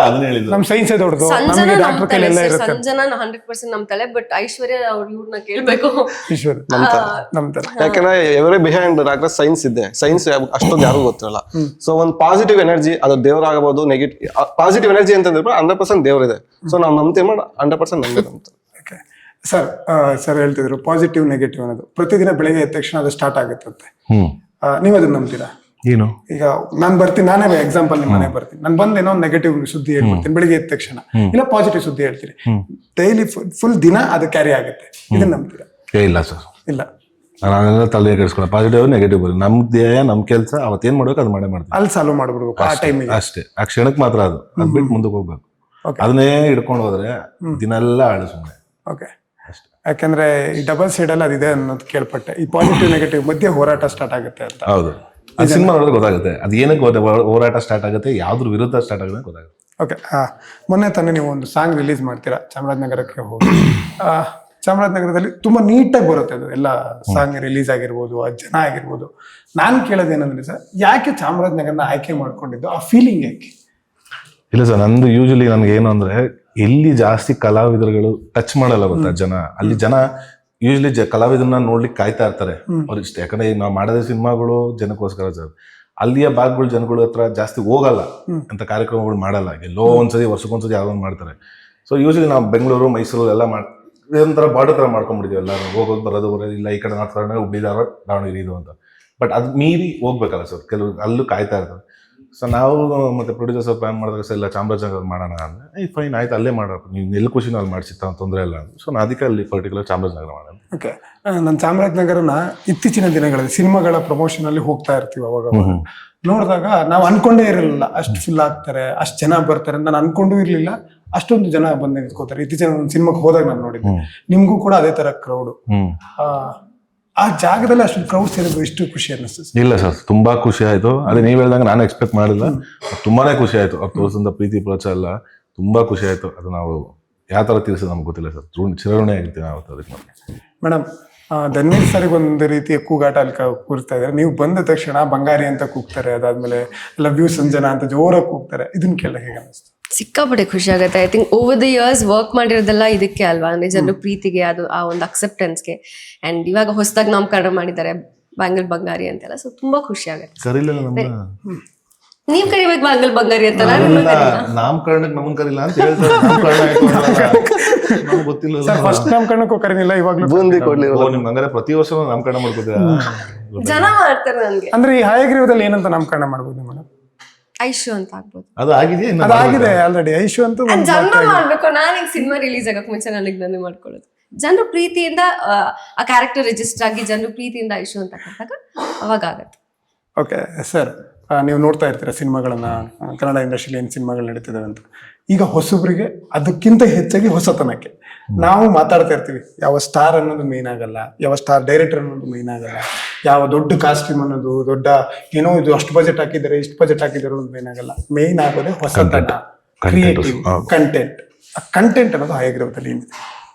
ಅದನ್ನ ಹೇಳಿದ್ರು. ನಮ್ ಸೈನ್ಸ್ ದೊಡ್ಡದು, ಸಂಜನಾ ನಮಗೆ ಡಾಕ್ಟರ್ ಕೈಲಿ ಎಲ್ಲ ಇರುತ್ತೆ. ಸಂಜನಾ 100% ನಂಬ್ತಾಳೆ, ಬಟ್ ಐಶ್ವರ್ಯ ಅವ್ರ ಇವ್ರನ್ನ ಕೇಳ್ಬೇಕು. ಈಶ್ವರ್ ನಮ್ತಾರೆ. ಯಾಕಂದ್ರೆ ಎವರಿ ಬಿಹೈಂಡ್ ಡಾಕ್ಟರ್ ಸೈನ್ಸ್ ಇದೆ. ಸೈನ್ಸ್ ಅಷ್ಟೊಂದು ಯಾರಿಗೂ ಗೊತ್ತಿರಲ್ಲ. ಸೊ ಒಂದು ಪಾಸಿಟಿವ್ ಎನರ್ಜಿ, ಅದು ದೇವರಾಗಬಹುದು, ನೆಗೆಟಿವ್ ಪಾಸಿಟಿವ್ ಎನರ್ಜಿ ಅಂತಂದ್ರೆ 100% ದೇವ್ರಿದೆ. ಸೊ ನಾವು ನಂಬ್ತೀವಿ, 100% ನಂಬ್ತಾರೆ. ಸರ್ ಹೇಳ್ತಿದ್ರು ಪಾಸಿಟಿವ್ ನೆಗೆಟಿವ್ ಅನ್ನೋದು ಪ್ರತಿದಿನ ಬೆಳಿಗ್ಗೆ ಎದ್ದ ತಕ್ಷಣ ಅದು ಸ್ಟಾರ್ಟ್ ಆಗುತ್ತಂತೆ. ನೀವ್ ಅದನ್ನ ನಂಬ್ತೀರಾ? ಏನು? ಈಗ ನಾನ್ ಬರ್ತೀನಿ, ನಾನೇ ಎಕ್ಸಾಂಪಲ್ ನಿಮ್ಮ ಮನೆ ಬರ್ತೀನಿ, ನಾನು ಬಂದು ಏನೋ ನೆಗೆಟಿವ್ ಸುದ್ದಿ ಹೇಳ್ಬಿಡ್ತೀನಿ ಬೆಳಿಗ್ಗೆ ಎದ್ದ ತಕ್ಷಣ, ಇಲ್ಲ ಪಾಸಿಟಿವ್ ಸುದ್ದಿ ಹೇಳ್ತೀನಿ, ಡೈಲಿ ಫುಲ್ ದಿನ ಅದು ಕ್ಯಾರಿ ಆಗುತ್ತೆ. ಇದನ್ನ ನಂಬ್ತೀರಾ? ಇಲ್ಲ ಸರ್, ಇಲ್ಲ. ನಾನೆಲ್ಲ ತಲೆ ಕೆಡಿಸ್ಕೊಳ್ಳ, ಪಾಸಿಟಿವ್ ನೆಗೆಟಿವ್ ಬರೋದು ನಮ್ ಧ್ಯೇಯ, ನಮ್ ಕೆಲಸ ಅವತ್ತೇನ್ ಮಾಡ್ಬೇಕು ಅದು ಮಾಡ್ತೀವಿ. ಅಲ್ಲಿ ಸಾಲ್ವ್ ಮಾಡ್ಬಿಡ್ಬೇಕು ಆ ಟೈಮಿಗೆ ಅಷ್ಟೇ, ಆ ಕ್ಷಣಕ್ಕೆ ಮಾತ್ರ ಅದು ಬಿಟ್ಟು ಮುಂದಕ್ಕೆ ಹೋಗ್ಬೇಕು. ಅದನ್ನೇ ಹಿಡ್ಕೊಂಡು ಹೋದ್ರೆ ದಿನೆಲ್ಲ ಆಡು ಸುಮ್ಮನೆ. ಓಕೆ, ಯಾಕಂದ್ರೆ ಈ ಡಬಲ್ ಸೈಡ್ ಅಲ್ಲಿ ಅದಿದೆ ಅನ್ನೋದು ಕೇಳ್ಪಟ್ಟೆ. ಈ ಪಾಸಿಟಿವ್ ನೆಗೆಟಿವ್ ಮಧ್ಯೆ ಹೋರಾಟ ಸ್ಟಾರ್ಟ್ ಆಗುತ್ತೆ ಅಂತ. ಹೌದು, ಆ ಸಿನಿಮಾ ನೋಡಿದ್ರೆ ಗೊತ್ತಾಗುತ್ತೆ ಅದು ಏನಕ್ಕೆ ಹೋರಾಟ ಸ್ಟಾರ್ಟ್ ಆಗುತ್ತೆ, ಯಾವ್ದ್ರ ವಿರುದ್ಧ ಸ್ಟಾರ್ಟ್ ಆಗುತ್ತೆ ಗೊತ್ತಾಗುತ್ತೆ. ಓಕೆ, ಮೊನ್ನೆ ತಾನೇ ನೀವು ಒಂದು ಸಾಂಗ್ ರಿಲೀಸ್ ಮಾಡ್ತೀರಾ ಚಾಮರಾಜನಗರಕ್ಕೆ ಹೋಗಿ. ಚಾಮರಾಜನಗರದಲ್ಲಿ ತುಂಬಾ ನೀಟಾಗಿ ಬರುತ್ತೆ ಅದು ಎಲ್ಲ ಸಾಂಗ್ ರಿಲೀಸ್ ಆಗಿರ್ಬೋದು, ಆ ಜನ ಆಗಿರ್ಬೋದು. ನಾನು ಕೇಳೋದೇನಂದ್ರೆ ಸರ್, ಯಾಕೆ ಚಾಮರಾಜನಗರನ ಆಯ್ಕೆ ಮಾಡ್ಕೊಂಡಿದ್ದು? ಆ ಫೀಲಿಂಗ್ ಯಾಕೆ? ಇಲ್ಲ ಸರ್, ನಂದು ಯೂಶಲಿ ನನ್ಗೆ ಏನು ಅಂದ್ರೆ, ಎಲ್ಲಿ ಜಾಸ್ತಿ ಕಲಾವಿದರುಗಳು ಟಚ್ ಮಾಡಲ್ಲ ಗೊತ್ತಾ ಜನ, ಅಲ್ಲಿ ಜನ ಯೂಶಲಿ ಕಲಾವಿದರನ್ನ ನೋಡ್ಲಿಕ್ಕೆ ಕಾಯ್ತಾ ಇರ್ತಾರೆ ಅವ್ರು ಇಷ್ಟ. ಯಾಕಂದ್ರೆ ನಾವು ಮಾಡೋದೇ ಸಿನಿಮಾಗಳು ಜನಕ್ಕೋಸ್ಕರ ಸರ್. ಅಲ್ಲಿಯ ಭಾಗಗಳು ಜನಗಳ ಹತ್ರ ಜಾಸ್ತಿ ಹೋಗಲ್ಲ ಅಂತ ಕಾರ್ಯಕ್ರಮಗಳು ಮಾಡಲ್ಲ. ಎಲ್ಲೋ ಒಂದ್ಸತಿ ವರ್ಷಕ್ಕೊಂದ್ಸತಿ ಯಾವ್ದೊಂದು ಮಾಡ್ತಾರೆ. ಸೊ ಯೂಶಲಿ ನಾವು ಬೆಂಗಳೂರು, ಮೈಸೂರು ಎಲ್ಲ ಒಂಥರ ಬಾರ್ಡರ್ ತರ ಮಾಡ್ಕೊಂಡ್ಬಿಡ್ತೀವಿ ಎಲ್ಲರೂ, ಹೋಗೋದು ಬರೋದು ಇಲ್ಲ, ಈ ಕಡೆ ಮಾತ್ರ ಹುಬ್ಳಿ ಧಾರವಾಡ, ದಾವಣಗೆರೆ ಇದು ಅಂತ. ಬಟ್ ಅದು ಮೀರಿ ಹೋಗ್ಬೇಕಲ್ಲ ಸರ್, ಕೆಲವರು ಅಲ್ಲೂ ಕಾಯ್ತಾ ಇರ್ತಾರೆ. ಸೊ ನಾವು ಮತ್ತೆ ಪ್ರೊಡ್ಯೂಸರ್ ಪ್ಲಾನ್ ಮಾಡಿದಾಗ ಸರ್, ಇಲ್ಲ ಚಾಮರಾಜನಗರ ಮಾಡೋಣ ಅಂದ್ರೆ, ಫೈನ್ ಆಯ್ತು ಅಲ್ಲೇ ಮಾಡೋದು, ನೀವು ಎಲ್ಲಿ ಖುಷಿನ ಅಲ್ಲಿ ಮಾಡಿಸಿತ್ತ ತೊಂದರೆ ಇಲ್ಲ ಅಂತ. ಸೊ ನಾನು ಅದಕ್ಕೆ ಅಲ್ಲಿ ಪರ್ಟಿಕ್ಯುಲರ್ ಚಾಮರಾಜನಗರ ಮಾಡೋಣ. ಓಕೆ, ನಾನು ಚಾಮರಾಜನಗರನ ಇತ್ತೀಚಿನ ದಿನಗಳಲ್ಲಿ ಸಿನಿಮಾಗಳ ಪ್ರಮೋಷನ್ ಅಲ್ಲಿ ಹೋಗ್ತಾ ಇರ್ತೀವಿ. ಅವಾಗ ನೋಡಿದಾಗ ನಾವು ಅನ್ಕೊಂಡೇ ಇರಲಿಲ್ಲ ಅಷ್ಟು ಫುಲ್ ಆಗ್ತಾರೆ, ಅಷ್ಟು ಜನ ಬರ್ತಾರೆ ಅಂತ ನಾನು ಅನ್ಕೊಂಡು ಇರ್ಲಿಲ್ಲ. ಅಷ್ಟೊಂದು ಜನ ಬಂದು ನಿಂತ್ಕೋತಾರೆ. ಇತ್ತೀಚಿನ ಒಂದು ಸಿನಿಮಾಗೆ ಹೋದಾಗ ನಾನು ನೋಡಿದ್ದೆ, ನಿಮ್ಗೂ ಕೂಡ ಅದೇ ತರ ಕ್ರೌಡ್. ಆ ಜಾಗದಲ್ಲಿ ಅಷ್ಟು ಕ್ರೌಡ್ ಸೇರಿದ್ರು, ಎಷ್ಟು ಖುಷಿ ಅನ್ನಿಸ್ತು? ಇಲ್ಲ ಸರ್, ತುಂಬಾ ಖುಷಿ ಆಯ್ತು. ಅದೇ ನೀವು ಹೇಳ್ದಂಗೆ ನಾನು ಎಕ್ಸ್ಪೆಕ್ಟ್ ಮಾಡಿಲ್ಲ, ತುಂಬಾನೇ ಖುಷಿ ಆಯ್ತು. ಅವ್ರು ತೋರಿಸಿದ ಪ್ರೀತಿ ಪ್ರೋತ್ಸಾಹ ಎಲ್ಲ ತುಂಬಾ ಖುಷಿ ಆಯ್ತು. ಅದು ನಾವು ಯಾವ ತರ ತೀರಿಸೋದು ನಮ್ಗೆ ಗೊತ್ತಿಲ್ಲ ಸರ್, ಚಿರಋಣಿ ಆಗಿರ್ತೀವಿ ನಾವು ಅದಕ್ಕೆ. ಮೇಡಮ್, ಧನ್ವೀರ್ ಸರಿಗೆ ಒಂದು ರೀತಿಯ ಕೂಗಾಟ ಅಲ್ಲಿ ಕೂರ್ತಾ ಇದ್ದಾರೆ. ನೀವು ಬಂದ ತಕ್ಷಣ ಬಂಗಾರಿ ಅಂತ ಕೂಗ್ತಾರೆ, ಅದಾದ್ಮೇಲೆ ಲವ್ ಯು ಸಂಜನಾ ಅಂತ ಜೋರಾಗಿ ಕೂಗ್ತಾರೆ. ಇದನ್ನ ಕೇಳಕ್ಕೆ ಹೇಗೆ ಅನಿಸ್ತು? ಸಿಕ್ಕಾಪಟ್ಟೆ ಖುಷಿ ಆಗುತ್ತೆ. I think over the years work ಮಾಡಿರೋದೆಲ್ಲ ಇದಕ್ಕೆ ಅಲ್ವಾ, ಅಂದ್ರೆ ಜನರ ಪ್ರೀತಿಗೆ, ಅದು ಆ ಒಂದು ಅಕ್ಸೆಪ್ಟೆನ್ಸ್ಗೆ. ಅಂಡ್ ಇವಾಗ ಹೊಸದಾಗಿ ನಾಮಕರಣ ಮಾಡಿದ್ದಾರೆ ಬ್ಯಾಂಗಲ್ ಬಂಗಾರಿ ಅಂತೆಲ್ಲ. ಸೊ ತುಂಬಾ ಖುಷಿ ಆಗುತ್ತೆ. ನೀವ್ ಕರಿಬೇಕು ಬ್ಯಾಂಗಲ್ ಬಂಗಾರಿ ಅಂತ. ನಾಮಕರಣಕ್ಕೆ ನಮ್ಮನ್ ಕರಿಲ್ಲ ಅಂತ ಹೇಳ್ತಾರೆ. ಗೊತ್ತಿಲ್ಲ, ಫಸ್ಟ್ ನಾಮಕರಣಕ್ಕೂ ಕರೀನಿಲ್ಲ, ಇವಾಗ್ಲೂ ಬೂಂದಿ ಕೊಡ್ಲಿಲ್ಲ. ನಿಮ್ಗೆ ಹಂಗಾರೆ ಪ್ರತಿ ವರ್ಷ ನಾಮಕರಣ ಮಾಡ್ಕೋತೀರಾ? ಜನ ಮಾಡ್ತಾರೆ ನನ್ಗೆ. ಅಂದ್ರೆ ಈ ಹಯಗ್ರೀವದಲ್ಲಿ ಏನಂತ ನಾಮಕರಣ ಮಾಡ್ಬೋದು ಮೇಡಮ್? ಐಶು ಅಂತ ಆಗ್ಬೋದು. ಅದು ಆಗಿದೆ, ಅದಾಗಿದೆ ಆಲ್ರೆಡಿ. ಐಶು ಅಂತ ಜನ ಮಾಡ್ಬೇಕು. ನಾನೀಗ ಸಿನಿಮಾ ರಿಲೀಸ್ ಆಗಕ್ ಮುಂಚೆ ನನಗೆ ನಾನೇ ಮಾಡ್ಕೊಳ್ಳೋದು. ಜನರು ಪ್ರೀತಿಯಿಂದ ಆ ಕ್ಯಾರೆಕ್ಟರ್ ರಿಜಿಸ್ಟರ್ ಆಗಿ ಜನರು ಪ್ರೀತಿಯಿಂದ ಐಶು ಅಂತ ಕರೆದಾಗ ಅವಾಗ ಆಗತ್ತೆ. ಓಕೆ ಸರ್, ನೀವು ನೋಡ್ತಾ ಇರ್ತೀರ ಸಿನಿಮಾಗಳನ್ನ, ಕನ್ನಡ ಇಂಡಸ್ಟ್ರಿಯಲ್ಲಿ ಏನು ಸಿನಿಮಾಗಳು ನಡೀತಿದ್ದಾವೆ ಅಂತ. ಈಗ ಹೊಸಬ್ರಿಗೆ ಅದಕ್ಕಿಂತ ಹೆಚ್ಚಾಗಿ ಹೊಸತನಕ್ಕೆ ನಾವು ಮಾತಾಡ್ತಾ ಇರ್ತೀವಿ. ಯಾವ ಸ್ಟಾರ್ ಅನ್ನೋದು ಮೇನ್ ಆಗಲ್ಲ, ಯಾವ ಸ್ಟಾರ್ ಡೈರೆಕ್ಟರ್ ಅನ್ನೋದು ಮೇನ್ ಆಗಲ್ಲ, ಯಾವ ದೊಡ್ಡ ಕಾಸ್ಟ್ಯೂಮ್ ಅನ್ನೋದು, ದೊಡ್ಡ ಏನೋ ಇದು ಅಷ್ಟು ಬಜೆಟ್ ಹಾಕಿದ್ದಾರೆ, ಇಷ್ಟು ಬಜೆಟ್ ಹಾಕಿದ್ದಾರೆ ಅನ್ನೋದು ಮೇನ್ ಆಗಲ್ಲ. ಮೇನ್ ಆಗೋದೇ ಹೊಸತನ, ಕ್ರಿಯೇಟಿವ್ ಕಂಟೆಂಟ್. ಕಂಟೆಂಟ್ ಅನ್ನೋದು ಹಯಗ್ರೀವದಲ್ಲಿ ಏನಿದೆ.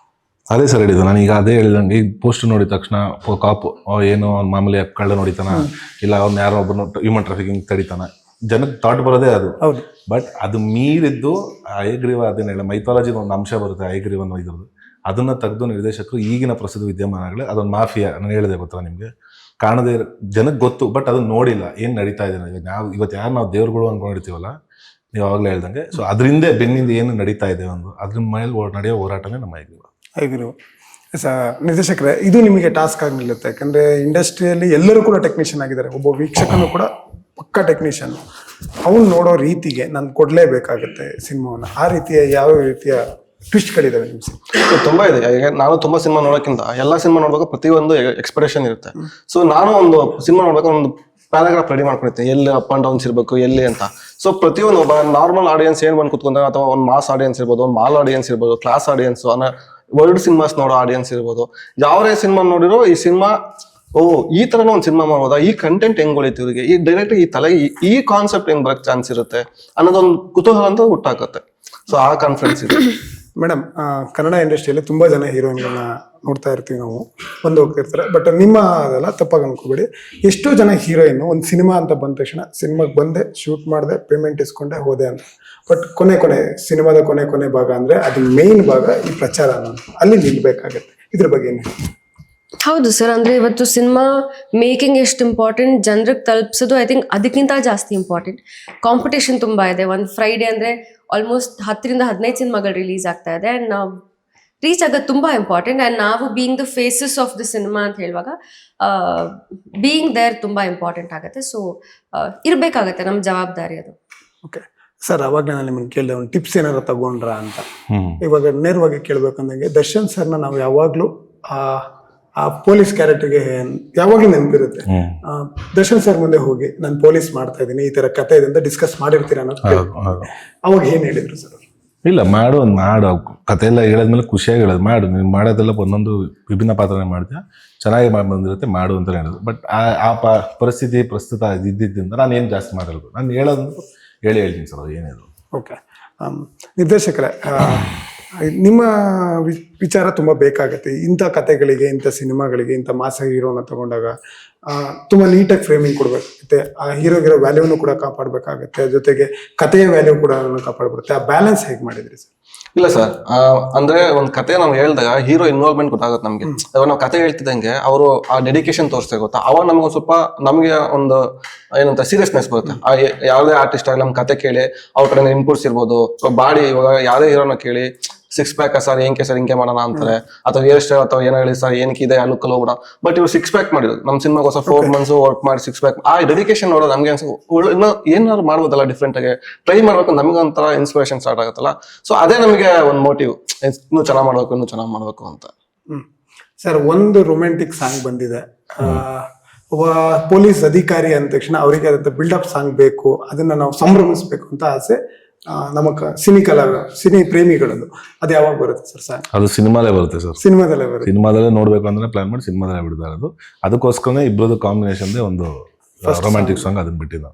ಅದೇ ಸರ್ ಹೇಳಿದ್ದು ನಾನು. ಈಗ ಅದೇ ಹೇಳಿದಂಗೆ, ಈಗ ಪೋಸ್ಟ್ ನೋಡಿದ ತಕ್ಷಣ ಕಾಪು ಏನೋ ಅವ್ನು ಮಾಮೂಲಿ ಕಳ್ಳ ನೋಡಿತಾನ, ಇಲ್ಲ ಅವ್ನು ಯಾರೋ ಒಬ್ಬನು ಹ್ಯೂಮನ್ ಟ್ರಾಫಿಕಿಂಗ್ ತಡಿತಾನ, ಜನಕ್ಕೆ ಥಾಟ್ ಬರೋದೇ ಅದು. ಬಟ್ ಅದು ಮೀರಿದ್ದು ಹಯಗ್ರೀವ, ಅದೇನು ಹೇಳ ಮೈಥಾಲಜಿ ಒಂದು ಅಂಶ ಬರುತ್ತೆ ಹಯಗ್ರೀವನ ಇದ್ರದ್ದು. ಅದನ್ನ ತೆಗೆದು ನಿರ್ದೇಶಕರು ಈಗಿನ ಪ್ರಸಿದ್ಧ ವಿದ್ಯಮಾನಗಳೇ ಅದೊಂದು ಮಾಫಿಯಾ, ನಾನು ಹೇಳಿದೆ ಗೊತ್ತಾ ನಿಮಗೆ, ಕಾಣದೇ ಜನಕ್ಕೆ ಗೊತ್ತು ಬಟ್ ಅದನ್ನ ನೋಡಿಲ್ಲ ಏನು ನಡೀತಾ ಇದೆ. ನಾವು ಇವತ್ತು ಯಾರು ನಾವು ದೇವ್ರುಗಳು ಅನ್ಕೊಂಡಿರ್ತೀವಲ್ಲ, ನೀವು ಅವಾಗಲೇ ಹೇಳ್ದಂಗೆ, ಸೊ ಅದರಿಂದ ಬೆನ್ನಿಂದ ಏನು ನಡೀತಾ ಇದೆ ಒಂದು ಅದ್ರ ಮೇಲೆ ನಡೆಯೋ ಹೋರಾಟನೇ ನಮ್ಮ ಹಯಗ್ರೀವ. ನಿರ್ದೇಶಕರೇ, ಇದು ನಿಮಗೆ ಟಾಸ್ಕ್ ಆಗಿ ನಿಲ್ಲುತ್ತೆ. ಯಾಕಂದ್ರೆ ಇಂಡಸ್ಟ್ರಿಯಲ್ಲಿ ಎಲ್ಲರೂ ಕೂಡ ಟೆಕ್ನಿಷಿಯನ್ ಆಗಿದ್ದಾರೆ. ಒಬ್ಬ ವೀಕ್ಷಕನು ಕೂಡ ಪಕ್ಕ ಟೆಕ್ನಿಷಿಯನ್, ಅವ್ನು ನೋಡೋ ರೀತಿಗೆ ನಾನು ಕೊಡಲೇಬೇಕಾಗುತ್ತೆ ಸಿನಿಮಾವನ್ನ. ಆ ರೀತಿಯ ಯಾವ ರೀತಿಯ ಟ್ವಿಸ್ಟ್ಗಳಿದಾವೆ ನಿಮ್ಮ ಸಿನಿಮಾ? ತುಂಬಾ ಇದೆ. ಈಗ ನಾನು ತುಂಬಾ ಸಿನಿಮಾ ನೋಡೋಕ್ಕಿಂತ ಎಲ್ಲ ಸಿನಿಮಾ ನೋಡುವಾಗ ಪ್ರತಿಯೊಂದು ಎಕ್ಸ್ಪೆಕ್ಟೇಷನ್ ಇರುತ್ತೆ. ಸೊ ನಾನು ಒಂದು ಸಿನಿಮಾ ನೋಡ್ಬೇಕು ಒಂದು ಪ್ಯಾರಾಗ್ರಾಫ್ ರೆಡಿ ಮಾಡ್ಕೊಂಡಿರ್ತೀನಿ, ಎಲ್ಲಿ ಅಪ್ ಅಂಡ್ ಡೌನ್ಸ್ ಇರಬೇಕು ಎಲ್ಲಿ ಅಂತ. ಸೊ ಪ್ರತಿಯೊಂದು ಒಬ್ಬ ನಾರ್ಮಲ್ ಆಡಿಯನ್ಸ್ ಏನ್ ಬಂದು ಕುತ್ಕೊಂಡಾಗ, ಅಥವಾ ಒಂದು ಮಾಸ್ ಆಡಿಯನ್ಸ್ ಇರ್ಬೋದು, ಒಂದು ಮಾಲ್ ಆಡಿಯನ್ಸ್ ಇರ್ಬೋದು, ಕ್ಲಾಸ್ ಆಡಿಯನ್ಸ್, ವರ್ಲ್ಡ್ ಸಿನಿಮಾಸ್ ನೋಡೋ ಆಡಿಯನ್ಸ್ ಇರ್ಬೋದು, ಯಾವೇ ಸಿನಿಮಾ ನೋಡಿರೋ ಈ ಸಿನಿಮಾ ಈ ತರನ ಒಂದು ಸಿನಿಮಾ ಮಾಡ್ಬೋದಾ, ಈ ಕಂಟೆಂಟ್ ಹೆಂಗ್ ಹೊಳಿತು ಇವರಿಗೆ, ಈ ಡೈರೆಕ್ಟ್ ಈ ತಲೆಗೆ ಈ ಕಾನ್ಸೆಪ್ಟ್ ಹೆಂಗ್ ಬರಕ್ ಚಾನ್ಸ್ ಇರುತ್ತೆ ಅನ್ನೋದೊಂದು ಕುತೂಹಲ ಅಂತ ಹುಟ್ಟಾಕತ್ತೆ. ಸೊ ಆ ಕಾನ್ಫಿಡೆನ್ಸ್ ಇದೆ. ಮೇಡಮ್, ಕನ್ನಡ ಇಂಡಸ್ಟ್ರಿಯಲ್ಲಿ ತುಂಬಾ ಜನ ಹೀರೋಯಿನ್ಗಳನ್ನ ನೋಡ್ತಾ ಇರ್ತೀವಿ ನಾವು, ಬಂದು ಹೋಗ್ತಿರ್ತಾರೆ. ಬಟ್ ನಿಮ್ಮ ಅದೆಲ್ಲ ತಪ್ಪಾಗಿ ಅನ್ಕೋಬೇಡಿ. ಎಷ್ಟೋ ಜನ ಹೀರೋಯಿನ್ ಒಂದು ಸಿನಿಮಾ ಅಂತ ಬಂದ ತಕ್ಷಣ ಸಿನಿಮಾಗೆ ಬಂದೆ, ಶೂಟ್ ಮಾಡಿದೆ, ಪೇಮೆಂಟ್ ಇಸ್ಕೊಂಡೆ, ಹೋದೆ ಅಂತ. ಬಟ್ ಕೊನೆ ಸಿನಿಮಾದ ಕೊನೆ ಭಾಗ ಅಂದ್ರೆ ಅದು ಮೇನ್ ಭಾಗ ಈ ಪ್ರಚಾರ ಅನ್ನೋದು, ಅಲ್ಲಿ ನಿಲ್ಬೇಕಾಗತ್ತೆ. ಇದ್ರ ಬಗ್ಗೆ ಏನು? ಹೌದು ಸರ್, ಅಂದ್ರೆ ಇವತ್ತು ಸಿನಿಮಾ ಮೇಕಿಂಗ್ ಎಷ್ಟು ಇಂಪಾರ್ಟೆಂಟ್, ಜನರಿಗೆ ತಲುಪಿಸೋದು ಐ ಥಿಂಕ್ ಅದಕ್ಕಿಂತ ಜಾಸ್ತಿ ಇಂಪಾರ್ಟೆಂಟ್. ಕಾಂಪಿಟೇಷನ್ ತುಂಬಾ ಇದೆ. ಒಂದು ಫ್ರೈಡೇ ಅಂದ್ರೆ ಆಲ್ಮೋಸ್ಟ್ 10-15 ಸಿನಿಮಾಗಳು ರಿಲೀಸ್ ಆಗ್ತಾ ಇದೆ. ಅಂಡ್ ನಾವು ರೀಚ್ ಆಗೋದು ತುಂಬಾ ಇಂಪಾರ್ಟೆಂಟ್. ಅಂಡ್ ನಾವು being the faces of the cinema ಅಂತ ಹೇಳುವಾಗ ಬೀಯಿಂಗ್ ದೇರ್ ತುಂಬಾ ಇಂಪಾರ್ಟೆಂಟ್ ಆಗುತ್ತೆ. ಸೊ ಇರ್ಬೇಕಾಗತ್ತೆ, ನಮ್ಮ ಜವಾಬ್ದಾರಿ ಅದು. ಓಕೆ ಸರ್, ಅವಾಗಲೇ ನಾನು ನಿಮ್ಮನ್ನು ಕೇಳಿದೆ ಒಂದು ಟಿಪ್ಸ್ ಏನಾರು ತಗೊಂಡ್ರಾ ಅಂತ. ಇವಾಗ ನೇರವಾಗಿ ಕೇಳ್ಬೇಕಂದಂಗೆ ದರ್ಶನ್ ಸರ್ನ ನಾವು ಯಾವಾಗ್ಲೂ ಆ ಪೊಲೀಸ್ ಕ್ಯಾರೆಕ್ಟರ್ಗೆ ಯಾವಾಗ್ಲೂ ನೆನಪಿರುತ್ತೆ. ದರ್ಶನ್ ಸರ್ ಮುಂದೆ ಹೋಗಿ ನಾನು ಪೊಲೀಸ್ ಮಾಡ್ತಾ ಇದ್ದೀನಿ, ಈ ತರ ಕತೆ ಇದೆ ಅಂತ ಡಿಸ್ಕಸ್ ಮಾಡಿರ್ತೀರ ಅನ್ನೋದು. ಅವಾಗ ಏನ್ ಹೇಳಿದ್ರು ಸರ್? ಇಲ್ಲ, ಮಾಡು ಕತೆ ಎಲ್ಲ ಹೇಳದ್ಮೇಲೆ ಖುಷಿಯಾಗಿ ಹೇಳೋದು, ಮಾಡು, ನೀನು ಮಾಡೋದೆಲ್ಲ ಒಂದೊಂದು ವಿಭಿನ್ನ ಪಾತ್ರನೇ ಮಾಡ್ತೀಯ, ಚೆನ್ನಾಗಿ ಬಂದಿರುತ್ತೆ, ಮಾಡು ಅಂತ ಹೇಳೋದು. ಬಟ್ ಆ ಪರಿಸ್ಥಿತಿ ಪ್ರಸ್ತುತ ಇದ್ದಿದ್ದರಿಂದ ನಾನು ಏನು ಜಾಸ್ತಿ ಮಾಡಿರೋದು, ನಾನು ಹೇಳೋದು ಹೇಳ್ತೀನಿ ಸರ್, ಅದು ಏನಿದು. ಓಕೆ, ನಿರ್ದೇಶಕರೇ, ನಿಮ್ಮ ವಿಚಾರ ತುಂಬಾ ಬೇಕಾಗತ್ತೆ. ಇಂಥ ಕತೆಗಳಿಗೆ, ಇಂಥ ಸಿನಿಮಾಗಳಿಗೆ, ಇಂಥ ಮಾಸ ಹೀರೋನ ತಗೊಂಡಾಗ ತುಂಬಾ ನೀಟಾಗಿ ಫ್ರೇಮಿಂಗ್ ಕೊಡ್ಬೇಕಾಗುತ್ತೆ. ಆ ಹೀರೋಗಿರೋ ವ್ಯಾಲ್ಯೂನು ಕೂಡ ಕಾಪಾಡ್ಬೇಕಾಗತ್ತೆ, ಜೊತೆಗೆ ಕಥೆಯ ವ್ಯಾಲ್ಯೂ ಕೂಡ ಕಾಪಾಡ್ಬರುತ್ತೆ. ಆ ಬ್ಯಾಲೆನ್ಸ್ ಹೇಗೆ ಮಾಡಿದ್ರಿ ಸರ್? ಇಲ್ಲ ಸರ್, ಅಂದ್ರೆ ಒಂದ್ ಕತೆ ನಾವು ಹೇಳ್ದಾಗ ಹೀರೋ ಇನ್ವಾಲ್ವ್ಮೆಂಟ್ ಗೊತ್ತಾಗುತ್ತೆ ನಮ್ಗೆ. ನಾವು ಕತೆ ಹೇಳ್ತಿದ್ದಂಗೆ ಅವರು ಆ ಡೆಡಿಕೇಶನ್ ತೋರಿಸ್ತಾ ಗೊತ್ತಾ, ಅವಾಗ ನಮ್ಗೆ ಸ್ವಲ್ಪ ನಮ್ಗೆ ಒಂದು ಏನಂತ ಸೀರಿಯಸ್ನೆಸ್ ಬರುತ್ತೆ. ಯಾವುದೇ ಆರ್ಟಿಸ್ಟ್ ಆಗಿ ನಮ್ ಕತೆ ಕೇಳಿ ಅವ್ರ ಕಡೆ ಇನ್ಪುಟ್ಸ್ ಇರ್ಬೋದು. ಬಾಡಿ ಇವಾಗ ಯಾವುದೇ ಹೀರೋನ ಕೇಳಿ 6 ಪ್ಯಾಕ್ ಸರ್ ಏನಕ್ಕೆ ಸರ್ ಹಿಂಗೆ ಮಾಡೋಣ ಅಂತಾರೆ, ಅಥವಾ ಹೇರ್ ಸ್ಟೈಲ್ ಅಥವಾ ಏನೋ ಹೇಳಿ ಸರ್ ಏನಕ್ಕೆ ಇದೆ ಆ ಲುಕ್ ಹೋಗೋಣ. ಬಟ್ ಇವ್ರು 6 ಪ್ಯಾಕ್ ಮಾಡಿದ್ರು ನಮ್ ಸಿನಿಮಾಗೋಸ್ಕರ 4 months ವರ್ಕ್ ಮಾಡಿ 6 ಪ್ಯಾಕ್. ಆ ಡೆಡಿಕೇಶನ್ ನೋಡೋದು ನಮ್ಗೆ ಇನ್ನೂ ಏನಾದ್ರು ಮಾಡ್ಬೋದಲ್ಲ, ಡಿಫ್ರೆಂಟ್ ಆಗಿ ಟ್ರೈ ಮಾಡ್ಬೇಕು, ನಮ್ಗೆ ಒಂಥರ ಇನ್ಸ್ಪಿರೇಷನ್ ಸ್ಟಾರ್ಟ್ ಆಗುತ್ತಲ್ಲ. ಸೊ ಅದೇ ನಮಗೆ ಒಂದು ಮೋಟಿವ್, ಇನ್ನೂ ಚೆನ್ನಾಗಿ ಮಾಡ್ಬೇಕು ಅಂತ. ಸರ್, ಒಂದು ರೊಮ್ಯಾಂಟಿಕ್ ಸಾಂಗ್ ಬಂದಿದೆ. ಒಬ್ಬ ಪೊಲೀಸ್ ಅಧಿಕಾರಿ ಅಂದ ತಕ್ಷಣ ಅವರಿಗೆ ಆದಂತ ಬಿಲ್ಡಪ್ ಸಾಂಗ್ ಬೇಕು, ಅದನ್ನ ನಾವು ಸಂಭ್ರಮಿಸ್ಬೇಕು ಅಂತ ಆಸೆ ನಮ್ಮ ಸಿನಿ ಪ್ರೇಮಿಗಳದ್ದು. ಅದು ಯಾವಾಗ ಬರುತ್ತೆ ಸರ್? ಸಾಂಗ್ ಅದು ಸಿನಿಮಾಲೇ ಬರುತ್ತೆ ಸರ್, ಸಿನಿಮಾದಲ್ಲೇ ನೋಡ್ಬೇಕು ಅಂದ್ರೆ ಪ್ಲಾನ್ ಮಾಡಿ ಸಿನಿಮಾದಲ್ಲೇ ಬಿಡ್ತಾ ಇರೋದು. ಅದಕ್ಕೋಸ್ಕರನೇ ಇಬ್ಬರದು ಕಾಂಬಿನೇಷನ್ ಒಂದು ರೊಮ್ಯಾಂಟಿಕ್ ಸಾಂಗ್ ಅದನ್ನ ಬಿಟ್ಟಿದ್ದು.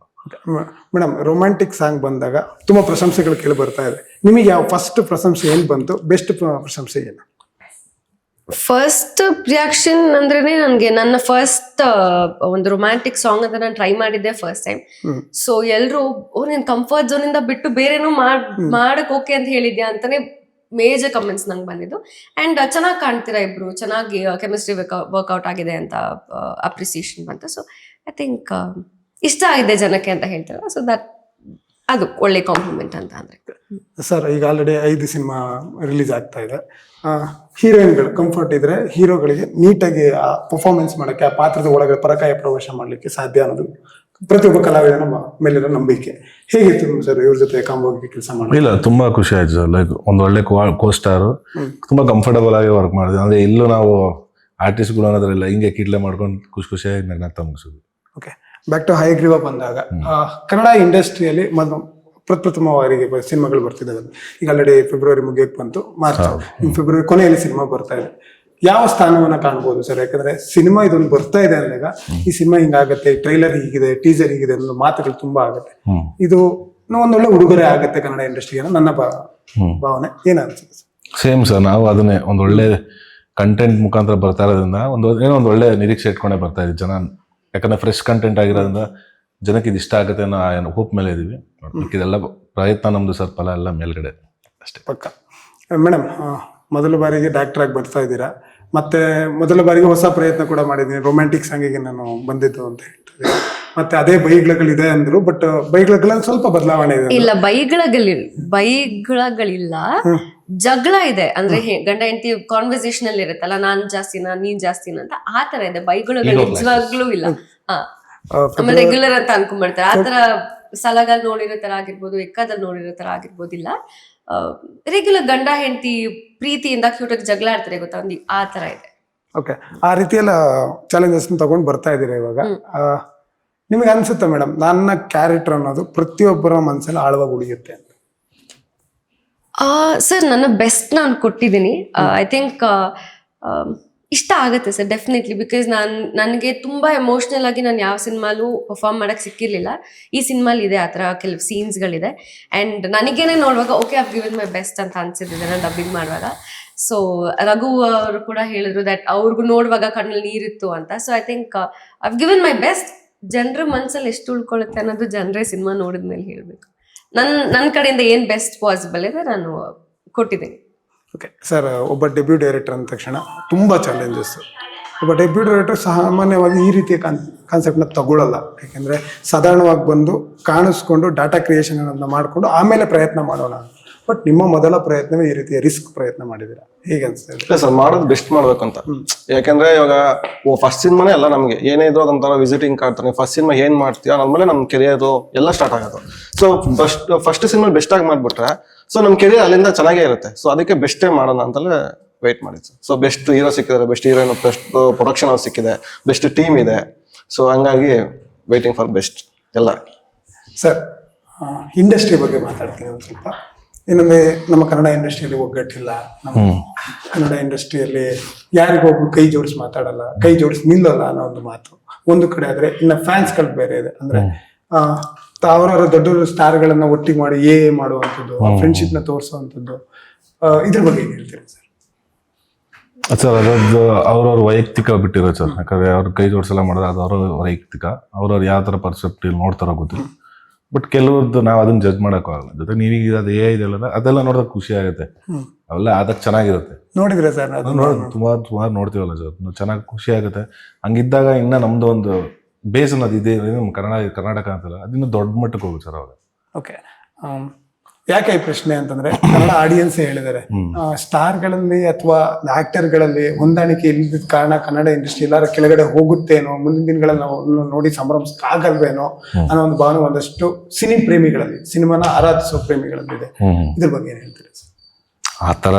ಮೇಡಮ್, ರೊಮ್ಯಾಂಟಿಕ್ ಸಾಂಗ್ ಬಂದಾಗ ತುಂಬಾ ಪ್ರಶಂಸೆಗಳು ಕೇಳಿ ಬರ್ತಾ ಇದೆ. ನಿಮಗೆ ಯಾವ ಫಸ್ಟ್ ಪ್ರಶಂಸೆ ಏನ್ ಬಂತು? ಬೆಸ್ಟ್ ಪ್ರಶಂಸೆ ಏನು? ಫಸ್ಟ್ ರಿಯಾಕ್ಷನ್ ಅಂದ್ರೇನೆ ನನಗೆ ನನ್ನ ಫಸ್ಟ್ ಒಂದು ರೊಮ್ಯಾಂಟಿಕ್ ಸಾಂಗ್ ಅಂತ ನಾನು ಟ್ರೈ ಮಾಡಿದ್ದೆ ಫಸ್ಟ್ ಟೈಮ್. ಸೊ ಎಲ್ರು ನೀನ್ ಕಂಫರ್ಟ್ ಝೋನ್ ಇಂದ ಬಿಟ್ಟು ಬೇರೆನೂ ಮಾಡಕ್ ಓಕೆ ಅಂತ ಹೇಳಿದ್ಯಾ ಅಂತಾನೆ ಮೇಜರ್ ಕಮೆಂಟ್ಸ್ ನಂಗೆ ಬಂದಿದ್ದು. ಅಂಡ್ ಚೆನ್ನಾಗಿ ಕಾಣ್ತೀರಾ ಇಬ್ರು, ಚೆನ್ನಾಗಿ ಕೆಮಿಸ್ಟ್ರಿ ವರ್ಕ್ಔಟ್ ಆಗಿದೆ ಅಂತ ಅಪ್ರಿಸಿಯೇಷನ್ ಬಂತು. ಸೊ ಐ ಥಿಂಕ್ ಇಷ್ಟ ಆಗಿದೆ ಜನಕ್ಕೆ ಅಂತ ಹೇಳ್ತಾರಲ್ಲ, ಸೊ ದಟ್ ಅದು ಒಳ್ಳೆ ಕಾಂಪ್ಲಿಮೆಂಟ್ ಅಂತ ಅಂದ್ರೆ. ಸರ್, ಈಗ ಆಲ್ರೆಡಿ 5 ಸಿನಿಮಾ ರಿಲೀಸ್ ಆಗ್ತಾ ಇದೆ. ಹೀರೋಯಿನ್ಗಳು ಕಂಫರ್ಟ್ ಇದ್ರೆ ಹೀರೋಗಳಿಗೆ ನೀಟಾಗಿ ಆ ಪರ್ಫಾರ್ಮೆನ್ಸ್ ಮಾಡಕ್ಕೆ, ಆ ಪಾತ್ರದ ಒಳಗಡೆ ಪರಕಾಯ ಪ್ರವೇಶ ಮಾಡ್ಲಿಕ್ಕೆ ಸಾಧ್ಯ ಅನ್ನೋದು ಪ್ರತಿಯೊಬ್ಬ ಕಲಾವಿದನ ಮೇಲಿರೋ ನಂಬಿಕೆ. ಹೇಗಿತ್ತು ಸರ್ ಇವ್ರ ಜೊತೆ ಕಾಂಬೋಗಿ ಕೆಲಸ ಮಾಡಿ? ಇಲ್ಲ, ತುಂಬಾ ಖುಷಿ ಆಯ್ತು ಸರ್. ಲೈಕ್ ಒಂದು ಒಳ್ಳೆ ಕೋಸ್ಟಾರು, ತುಂಬಾ ಕಂಫರ್ಟಬಲ್ ಆಗಿ ವರ್ಕ್ ಮಾಡಿದ್ವಿ. ಅಂದ್ರೆ ಇಲ್ಲೂ ನಾವು ಆರ್ಟಿಸ್ಟ್ಗಳು ಅನ್ನೋದ್ರೆಲ್ಲ ಹಿಂಗೆ ಕಿಡ್ಲೆ ಮಾಡ್ಕೊಂಡು ಖುಷಿಯಾಗಿ ನಗ್ನಗ್ತಾ ಮುಗಿಸಿದ್ವಿ. ಓಕೆ, ಬ್ಯಾಕ್ ಟು ಹೈಗ್ರೀವ ಬಂದಾಗ ಕನ್ನಡ ಇಂಡಸ್ಟ್ರಿಯಲ್ಲಿ ಪ್ರಪ್ರಥಮವಾರಿಗೆ ಸಿನಿಮಾಗಳು ಬರ್ತಿದ್ದಾವೆ. ಈಗ ಆಲ್ರೆಡಿ ಫೆಬ್ರವರಿ ಮುಗಿಯಕ್ಕೆ ಬಂತು, ಮಾರ್ಚ್, ಫೆಬ್ರವರಿ ಕೊನೆಯಲ್ಲಿ ಸಿನಿಮಾ ಬರ್ತಾ ಇದೆ. ಯಾವ ಸ್ಥಾನವನ್ನ ಕಾಣ್ಬೋದು ಸರ್? ಯಾಕಂದ್ರೆ ಸಿನಿಮಾ ಇದೊಂದು ಬರ್ತಾ ಇದೆ ಅಂದಾಗ ಈ ಸಿನಿಮಾ ಹಿಂಗಾಗತ್ತೆ, ಟ್ರೈಲರ್ ಹೀಗಿದೆ, ಟೀಸರ್ ಹೀಗಿದೆ ಅನ್ನೋ ಮಾತುಗಳು ತುಂಬಾ ಆಗುತ್ತೆ. ಇದು ಒಂದೊಳ್ಳೆ ಉಡುಗೊರೆ ಆಗತ್ತೆ ಕನ್ನಡ ಇಂಡಸ್ಟ್ರಿಗೆ ಅನ್ನೋ ನನ್ನ ಭಾವನೆ. ಏನಾಗ್ತದೆ? ಸೇಮ್ ಸರ್, ನಾವು ಅದನ್ನೇ ಒಂದೊಳ್ಳೆ ಕಂಟೆಂಟ್ ಮುಖಾಂತರ ಬರ್ತಾ ಇರೋದ್ರಿಂದ ಏನೋ ಒಂದು ಒಳ್ಳೆ ನಿರೀಕ್ಷೆ ಇಟ್ಕೊಂಡೇ ಬರ್ತಾ ಇದ್ದೀವಿ ಜನ. ಯಾಕಂದ್ರೆ ಫ್ರೆಶ್ ಕಂಟೆಂಟ್ ಆಗಿರೋದ್ರಿಂದ ಜನಕ್ಕೆ ಇದು ಇಷ್ಟ ಆಗುತ್ತೆ ಅನ್ನೋ ಹೋಪ್ ಮೇಲೆ ಇದೀವಿ. ಇದೆಲ್ಲ ಪ್ರಯತ್ನ ನಮ್ದು ಸರ್, ಫಲ ಎಲ್ಲ ಮೇಲ್ಗಡೆ ಅಷ್ಟೇ. ಪಕ್ಕ. ಮೇಡಮ್, ಮೊದಲ ಬಾರಿಗೆ ಡಾಕ್ಟರ್ ಆಗಿ ಬರ್ತಾ ಇದ್ದೀರಾ, ಮತ್ತೆ ಮೊದಲ ಬಾರಿಗೆ ಹೊಸ ಪ್ರಯತ್ನ ಕೂಡ ಮಾಡಿದ್ದೀನಿ. ರೊಮ್ಯಾಂಟಿಕ್ ಸಾಂಗಿಗೆ ನಾನು ಬಂದಿದ್ದು ಅಂತ ಹೇಳ್ತಾರೆ. ಮತ್ತೆ ಅದೇ ಬೈಗಳಗಳಿದೆ ಅಂದ್ರು, ಬಟ್ ಬೈಗಳಲ್ಲಿ ಸ್ವಲ್ಪ ಬದಲಾವಣೆ ಇದೆ. ಇಲ್ಲ, ಬೈಗಳಗಳಿಲ್ಲ, ಜಗಳ ಇದೆ. ಅಂದ್ರೆ ಗಂಡ ಹೆಂಡತಿ ಕಾನ್ವರ್ಸೇಷನ್ ಅಲ್ಲಿ ಇರುತ್ತಲ್ಲ, ನಾನ್ ಜಾಸ್ತಿನಾ ನೀನ್ ಜಾಸ್ತಿನಾ ಅಂತ, ಆ ತರ ಇದೆ. ಬೈಗಳು ನಿಜವಾಗ್ಲೂ ಇಲ್ಲ. ಆಮೇಲೆ ರೆಗ್ಯುಲರ್ ಅಂತ ಅನ್ಕೊಂಡ್ಬಿಡ್ತಾರೆ. ಆತರ ಸಲಾಗಲ್ಲಿ ನೋಡಿರೋ ತರ ಆಗಿರ್ಬೋದು, ಎಕ್ಕದಲ್ಲಿ ನೋಡಿರೋ ತರ ಆಗಿರ್ಬೋದಿಲ್ಲ. ರೆಗ್ಯುಲರ್ ಗಂಡ ಹೆಂಡತಿ ಪ್ರೀತಿಯಿಂದ ಕ್ಯೂಟಾಗಿ ಜಗಳ ಆಡ್ತಾರೆ ಗೊತ್ತಾ, ಒಂದು ಆ ತರ ಇದೆ. ಓಕೆ, ಆ ರೀತಿಯೆಲ್ಲ ಚಾಲೆಂಜಸ್ ತಗೊಂಡು ಬರ್ತಾ ಇದ್ದೀರಾ ಇವಾಗ. ನಿಮಗೆ ಅನ್ಸುತ್ತೆ ಮೇಡಮ್, ನನ್ನ ಕ್ಯಾರೆಕ್ಟರ್ ಅನ್ನೋದು ಪ್ರತಿಯೊಬ್ಬರ ಮನಸ್ಸಲ್ಲಿ ಆಳವಾಗಿ ಉಳಿಯುತ್ತೆ ಅಂತ? ಸರ್, ನನ್ನ ಬೆಸ್ಟ್ ನಾನು ಕೊಟ್ಟಿದ್ದೀನಿ. ಐ ಥಿಂಕ್ ಇಷ್ಟ ಆಗುತ್ತೆ ಸರ್, ಡೆಫಿನೆಟ್ಲಿ. ಬಿಕಾಸ್ ನನಗೆ ತುಂಬ ಎಮೋಷ್ನಲ್ ಆಗಿ ನಾನು ಯಾವ ಸಿನಿಮಾಲು ಪರ್ಫಾರ್ಮ್ ಮಾಡೋಕ್ಕೆ ಸಿಕ್ಕಿರಲಿಲ್ಲ. ಈ ಸಿನಿಮಾಲಿ ಇದೆ ಆ ಥರ ಕೆಲವು ಸೀನ್ಸ್ಗಳಿದೆ. ಆ್ಯಂಡ್ ನನಗೇನೆ ನೋಡುವಾಗ okay, I've given my best ಅಂತ ಅನ್ಸಿದ್ದೆ ನಾನು ಡಬ್ಬಿಂಗ್ ಮಾಡುವಾಗ. ಸೊ ರಘು ಅವರು ಕೂಡ ಹೇಳಿದ್ರು ದಟ್ ಅವ್ರಿಗೂ ನೋಡುವಾಗ ಕಣ್ಣಲ್ಲಿ ನೀರಿತ್ತು ಅಂತ. So I think I've given my best. ಜನರ ಮನಸ್ಸಲ್ಲಿ ಎಷ್ಟು ಉಳ್ಕೊಳ್ಳುತ್ತೆ ಅನ್ನೋದು ಜನರೇ ಸಿನಿಮಾ ನೋಡಿದ್ಮೇಲೆ ಹೇಳಬೇಕು. ನನ್ನ ಕಡೆಯಿಂದ ಏನು ಬೆಸ್ಟ್ ಪಾಸಿಬಲ್ ಇದೆ ನಾನು ಕೊಟ್ಟಿದ್ದೀನಿ. ಓಕೆ ಸರ್, ಒಬ್ಬ ಡೆಬ್ಯೂ ಡೈರೆಕ್ಟರ್ ಅಂದ ತಕ್ಷಣ ತುಂಬ ಚಾಲೆಂಜಸ್. ಒಬ್ಬ ಡೆಬ್ಯೂ ಡೈರೆಕ್ಟರ್ ಸಾಮಾನ್ಯವಾಗಿ ಈ ರೀತಿಯ ಕಾನ್ಸೆಪ್ಟ್ನ ತಗೊಳ್ಳಲ್ಲ. ಯಾಕೆಂದರೆ ಸಾಧಾರಣವಾಗಿ ಬಂದು ಕಾಣಿಸ್ಕೊಂಡು ಡಾಟಾ ಕ್ರಿಯೇಷನ್ ಅನ್ನೋದನ್ನ ಮಾಡಿಕೊಂಡು ಆಮೇಲೆ ಪ್ರಯತ್ನ ಮಾಡೋಣ. ಬಟ್ ನಿಮ್ಮ ಮೊದಲ ಪ್ರಯತ್ನವೇ ಈ ರೀತಿಯ ರಿಸ್ಕ್ ಪ್ರಯತ್ನ ಮಾಡಿದ್ದೀರಾ, ಹೇಗೆ ಅನ್ಸ್ತದೆ? ಇಲ್ಲ ಸರ್, ಮಾಡೋದು ಬೆಸ್ಟ್ ಮಾಡ್ಬೇಕು ಅಂತ. ಯಾಕಂದ್ರೆ ಇವಾಗ ಫಸ್ಟ್ ಸಿನಿಮಾನೇ ಅಲ್ಲ, ನಮಗೆ ಏನೇ ಇದ್ರು ಅದೊಂಥರ ವಿಸಿಟಿಂಗ್ ಕಾರ್ಡ್ ತರ. ಫಸ್ಟ್ ಸಿನಿಮಾ ಏನ್ ಮಾಡ್ತೀಯೋ ಅದ್ಮೇಲೆ ನಮ್ ಕೆರಿಯರ್ ಎಲ್ಲ ಸ್ಟಾರ್ಟ್ ಆಗೋದು. ಸೊ ಫಸ್ಟ್ ಸಿನಿಮಾ ಬೆಸ್ಟ್ ಆಗಿ ಮಾಡ್ಬಿಟ್ರೆ ಸೊ ನಮ್ ಕೆರಿಯರ್ ಅಲ್ಲಿಂದ ಚೆನ್ನಾಗೇ ಇರುತ್ತೆ. ಸೊ ಅದಕ್ಕೆ ಬೆಸ್ಟೇ ಮಾಡೋಣ ಅಂತಲೇ ವೇಟ್ ಮಾಡಿದ್ದು. ಸೊ ಬೆಸ್ಟ್ ಹೀರೋ ಸಿಕ್ಕಿದ್ದಾರೆ, best heroine, best production house ಸಿಕ್ಕಿದೆ, ಬೆಸ್ಟ್ ಟೀಮ್ ಇದೆ. ಸೊ ಹಂಗಾಗಿ ವೇಟಿಂಗ್ ಫಾರ್ ಬೆಸ್ಟ್ ಎಲ್ಲ. ಸರ್, ಇಂಡಸ್ಟ್ರಿ ಬಗ್ಗೆ ಮಾತಾಡ್ತೀನಿ ಒಂದು ಸ್ವಲ್ಪ. ಇನ್ನೊಂದು, ನಮ್ಮ ಕನ್ನಡ ಇಂಡಸ್ಟ್ರಿಯಲ್ಲಿ ಒಗ್ಗಟ್ಟಿಲ್ಲ. ನಮ್ಮ ಕನ್ನಡ ಇಂಡಸ್ಟ್ರಿಯಲ್ಲಿ ಯಾರಿಗೊಬ್ರು ಕೈ ಜೋಡಿಸಿ ಮಾತಾಡಲ್ಲ, ಕೈ ಜೋಡಿಸಿ ನಿಲ್ಲಲ್ಲ ಅನ್ನೋ ಒಂದು ಮಾತು ಒಂದು ಕಡೆ ಆದ್ರೆ, ಇನ್ನು ಫ್ಯಾನ್ಸ್ಗಳು ಬೇರೆ ಇದೆ. ಅಂದ್ರೆ ಅವರವರ ದೊಡ್ಡ ದೊಡ್ಡ ಸ್ಟಾರ್ಗಳನ್ನ ಒಟ್ಟಿಗೆ ಮಾಡಿ ಮಾಡುವಂಥದ್ದು, ಫ್ರೆಂಡ್ಶಿಪ್ನ ತೋರಿಸುವಂಥದ್ದು, ಇದ್ರ ಬಗ್ಗೆ ಏನ್ ಹೇಳ್ತೀರಿ ಸರ್? ಸರ್, ಅದೊಂದು ಅವ್ರವ್ರ ವೈಯಕ್ತಿಕ ಬಿಟ್ಟಿರೋ ಸರ್. ಯಾಕಂದ್ರೆ ಅವ್ರ ಕೈ ಜೋಡಿಸಲ್ಲ ಮಾಡೋದು ಅದು ಅವ್ರ ವೈಯಕ್ತಿಕ. ಅವ್ರವ್ರು ಯಾವ ಥರ ಪರ್ಸೆಪ್ಟಿವ್ ನೋಡ್ತಾರೋ ಗೊತ್ತಿಲ್ಲ. ಬಟ್ ಕೆಲವ್ರದ್ದು ನಾವು ಅದನ್ನ ಜಡ್ಜ್ ಮಾಡೋಕ್ಕಾಗಲ್ಲ. ಜೊತೆ ನೀವೀಗ ಅದು ಇದೆಲ್ಲ ಅದೆಲ್ಲ ನೋಡೋದಕ್ಕೆ ಖುಷಿ ಆಗುತ್ತೆ. ಅವೆಲ್ಲ ಅದಕ್ಕೆ ಚೆನ್ನಾಗಿರುತ್ತೆ. ನೋಡಿದ್ರೆ ಸರ್, ಸುಮಾರು ನೋಡ್ತೀವಲ್ಲ ಸರ್, ಚೆನ್ನಾಗಿ ಖುಷಿ ಆಗುತ್ತೆ. ಹಂಗಿದ್ದಾಗ ಇನ್ನ ನಮ್ದು ಒಂದು ಬೇಸ್ ಅನ್ನೋದು ಇದೆ, ನಮ್ಮ ಕರ್ನಾಟಕ ಅಂತಲ್ಲ, ಅದಿನ್ನೂ ದೊಡ್ಡ ಮಟ್ಟಕ್ಕೆ ಹೋಗುತ್ತೆ ಸರ್ ಅವಾಗ. ಓಕೆ, ಯಾಕೆ ಈ ಪ್ರಶ್ನೆ ಅಂತಂದ್ರೆ, ಕನ್ನಡ ಆಡಿಯನ್ಸ್ ಹೇಳಿದ್ದಾರೆ ಸ್ಟಾರ್ಗಳಲ್ಲಿ ಅಥವಾ ಆಕ್ಟರ್ಗಳಲ್ಲಿ ಹೊಂದಾಣಿಕೆ ಇಲ್ಲದ ಕಾರಣ ಕನ್ನಡ ಇಂಡಸ್ಟ್ರಿ ಎಲ್ಲಾರ ಕೆಳಗಡೆ ಹೋಗುತ್ತೇನೋ, ಮುಂದಿನ ದಿನಗಳಲ್ಲಿ ನಾವು ನೋಡಿ ಸಂಭ್ರಮಿಸಕ್ಕಾಗಲ್ವೇನೋ ಅನ್ನೋ ಒಂದು ಭಾವನೆ ಒಂದಷ್ಟು ಸಿನಿಮಾನ ಆರಾಧಿಸೋ ಪ್ರೇಮಿಗಳಲ್ಲಿ ಇದೆ. ಇದ್ರ ಬಗ್ಗೆ ಏನ್ ಹೇಳ್ತೀರಿ? ಆ ಥರ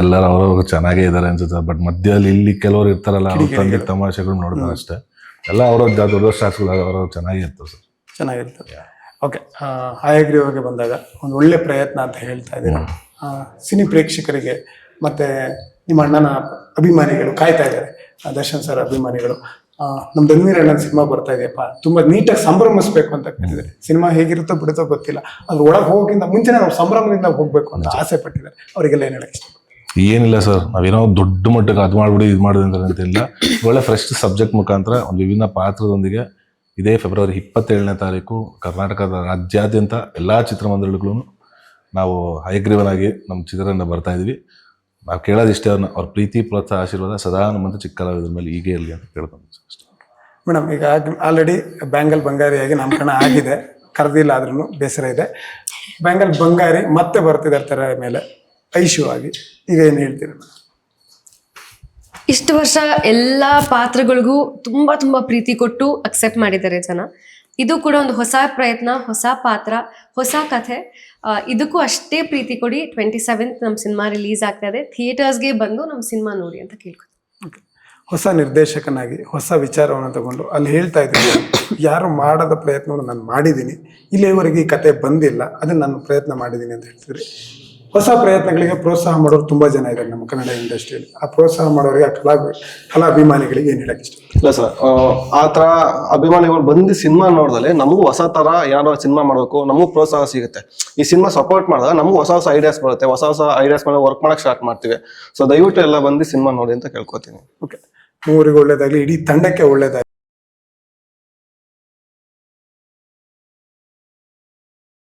ಎಲ್ಲರೂ ಅವ್ರವ್ರು ಚೆನ್ನಾಗೇ ಇದ್ದಾರೆ ಅನ್ಸುತ್ತೆ. ಬಟ್ ಮಧ್ಯದಲ್ಲಿ ಇಲ್ಲಿ ಕೆಲವರು ಇರ್ತಾರಲ್ಲ, ಅವ್ರ ತಂದೆ ತಮಾಷೆಗಳು ನೋಡಿದ್ರೆ ಅಷ್ಟೇ. ಎಲ್ಲ ಅವ್ರವ್ರ ದೊಡ್ಡ ಸ್ಟಾರ್ಸ್ಗಳು ಅವ್ರವ್ರು ಚೆನ್ನಾಗಿರ್ತದೆ ಸರ್, ಚೆನ್ನಾಗಿರ್ತದೆ. ಓಕೆ, ಹಯಗ್ರೀವಗೆ ಬಂದಾಗ ಒಂದು ಒಳ್ಳೆ ಪ್ರಯತ್ನ ಅಂತ ಹೇಳ್ತಾ ಇದ್ದೀರಾ. ಸಿನಿ ಪ್ರೇಕ್ಷಕರಿಗೆ ಮತ್ತೆ ನಿಮ್ಮ ಅಣ್ಣನ ಅಭಿಮಾನಿಗಳು ಕಾಯ್ತಾ ಇದ್ದಾರೆ, ದರ್ಶನ್ ಸರ್ ಅಭಿಮಾನಿಗಳು. ನಮ್ಮ ಧನ್ವೀರ್ ಅಣ್ಣನ ಸಿನಿಮಾ ಬರ್ತಾ ಇದೆಯಪ್ಪ, ತುಂಬಾ ನೀಟಾಗಿ ಸಂಭ್ರಮಿಸ್ಬೇಕು ಅಂತ ಕೇಳಿದ್ದಾರೆ. ಸಿನಿಮಾ ಹೇಗಿರುತ್ತೋ ಬಿಡುತ್ತೋ ಗೊತ್ತಿಲ್ಲ, ಅದ್ರ ಒಳಗೆ ಹೋಗೋಕ್ಕಿಂತ ಮುಂಚೆನೇ ನಾವು ಸಂಭ್ರಮದಿಂದ ಹೋಗ್ಬೇಕು ಅಂತ ಆಸೆ ಪಟ್ಟಿದ್ದಾರೆ. ಅವರಿಗೆಲ್ಲ ಏನ್ ಹೇಳಕ್ ಇಷ್ಟ? ಏನಿಲ್ಲ ಸರ್, ನಾವೇನೋ ದೊಡ್ಡ ಮಟ್ಟಕ್ಕೆ ಅದು ಮಾಡ್ಬಿಡಿ ಇದು ಮಾಡಿದ್ರೆ ಅಂತಿಲ್ಲ. ಒಳ್ಳೆ ಫ್ರೆಶ್ ಸಬ್ಜೆಕ್ಟ್ ಮುಖಾಂತರ ಒಂದು ವಿಭಿನ್ನ ಪಾತ್ರದೊಂದಿಗೆ ಇದೇ ಫೆಬ್ರವರಿ 27ನೇ ತಾರೀಕು ಕರ್ನಾಟಕದ ರಾಜ್ಯಾದ್ಯಂತ ಎಲ್ಲ ಚಿತ್ರಮಂದಿರಗಳು ನಾವು ಹಯಗ್ರೀವನಾಗಿ ನಮ್ಮ ಚಿತ್ರದಿಂದ ಬರ್ತಾ ಇದೀವಿ. ನಾವು ಕೇಳೋದಿಷ್ಟೇ, ಅವ್ರ ಪ್ರೀತಿ ಪ್ರೋತ್ಸಾಹ ಆಶೀರ್ವಾದ ಸದಾ ನಮ್ಮಂತ ಚಿಕ್ಕ ಕಲಾವಿದರ ಮೇಲೆ ಹೀಗೆ ಇರಲಿ ಅಂತ ಕೇಳ್ಕೊಂಡು. ಮೇಡಮ್, ಈಗ ಆಲ್ರೆಡಿ ಬ್ಯಾಂಗಲ್ ಬಂಗಾರಿಯಾಗಿ ನಾಮಕರಣ ಆಗಿದೆ, ಕರೆದಿಲ್ಲ ಆದ್ರೂ ಬೇಸರ ಇದೆ. ಬ್ಯಾಂಗಲ್ ಬಂಗಾರಿ ಮತ್ತೆ ಬರ್ತಿದ್ದಾರೆ ತೆರೆ ಮೇಲೆ ಐಶು ಆಗಿ, ಈಗ ಏನು ಹೇಳ್ತೀರ? ಇಷ್ಟು ವರ್ಷ ಎಲ್ಲ ಪಾತ್ರಗಳಿಗೂ ತುಂಬಾ ತುಂಬಾ ಪ್ರೀತಿ ಕೊಟ್ಟು ಅಕ್ಸೆಪ್ಟ್ ಮಾಡಿದ್ದಾರೆ ಜನ. ಇದು ಕೂಡ ಒಂದು ಹೊಸ ಪ್ರಯತ್ನ, ಹೊಸ ಪಾತ್ರ, ಹೊಸ ಕಥೆ. ಇದಕ್ಕೂ ಅಷ್ಟೇ ಪ್ರೀತಿ ಕೊಡಿ. 27th ನಮ್ಮ ಸಿನಿಮಾ ರಿಲೀಸ್ ಆಗ್ತಾ ಇದೆ. ಥಿಯೇಟರ್ಸ್ಗೆ ಬಂದು ನಮ್ಮ ಸಿನಿಮಾ ನೋಡಿ ಅಂತ ಕೇಳ್ಕೊತೀನಿ. ಹೊಸ ನಿರ್ದೇಶಕನಾಗಿ ಹೊಸ ವಿಚಾರವನ್ನು ತಗೊಂಡು ಅಲ್ಲಿ ಹೇಳ್ತಾ ಇದ್ದೀನಿ, ಯಾರು ಮಾಡದ ಪ್ರಯತ್ನವನ್ನು ನಾನು ಮಾಡಿದ್ದೀನಿ, ಇಲ್ಲಿವರೆಗೆ ಈ ಕತೆ ಬಂದಿಲ್ಲ, ಅದನ್ನ ನಾನು ಪ್ರಯತ್ನ ಮಾಡಿದ್ದೀನಿ ಅಂತ ಹೇಳ್ತಿದ್ರಿ. ಹೊಸ ಪ್ರಯತ್ನಗಳಿಗೆ ಪ್ರೋತ್ಸಾಹ ಮಾಡೋರು ತುಂಬಾ ಜನ ಇದ್ದಾರೆ ನಮ್ಮ ಕನ್ನಡ ಇಂಡಸ್ಟ್ರಿಯಲ್ಲಿ. ಆ ಪ್ರೋತ್ಸಾಹ ಮಾಡೋರಿಗೆ, ಕಲಾ ಅಭಿಮಾನಿಗಳಿಗೆ ಏನ್ ಹೇಳಕ್ ಇಷ್ಟ? ಇಲ್ಲ ಸರ್, ಆ ತರ ಅಭಿಮಾನಿಗಳು ಬಂದು ಸಿನಿಮಾ ನೋಡಿದ್ರೆ ನಮಗೂ ಹೊಸ ತರ ಯಾರೋ ಸಿನಿಮಾ ಮಾಡಬೇಕು, ನಮಗೂ ಪ್ರೋತ್ಸಾಹ ಸಿಗುತ್ತೆ. ಈ ಸಿನಿಮಾ ಸಪೋರ್ಟ್ ಮಾಡಿದಾಗ ನಮಗೂ ಹೊಸ ಹೊಸ ಐಡಿಯಾಸ್ ಬರುತ್ತೆ, ಹೊಸ ಐಡಿಯಾಸ್ ಮೇಲೆ ವರ್ಕ್ ಮಾಡಕ್ ಸ್ಟಾರ್ಟ್ ಮಾಡ್ತೀವಿ. ಸೊ ದಯವಿಟ್ಟು ಎಲ್ಲ ಬಂದು ಸಿನಿಮಾ ನೋಡಿ ಅಂತ ಕೇಳ್ಕೊತೀನಿ. ಓಕೆ, ಮೂವರಿಗೆ ಒಳ್ಳೇದಾಗ್ಲಿ, ಇಡೀ ತಂಡಕ್ಕೆ ಒಳ್ಳೇದಾಗ್ಲಿ.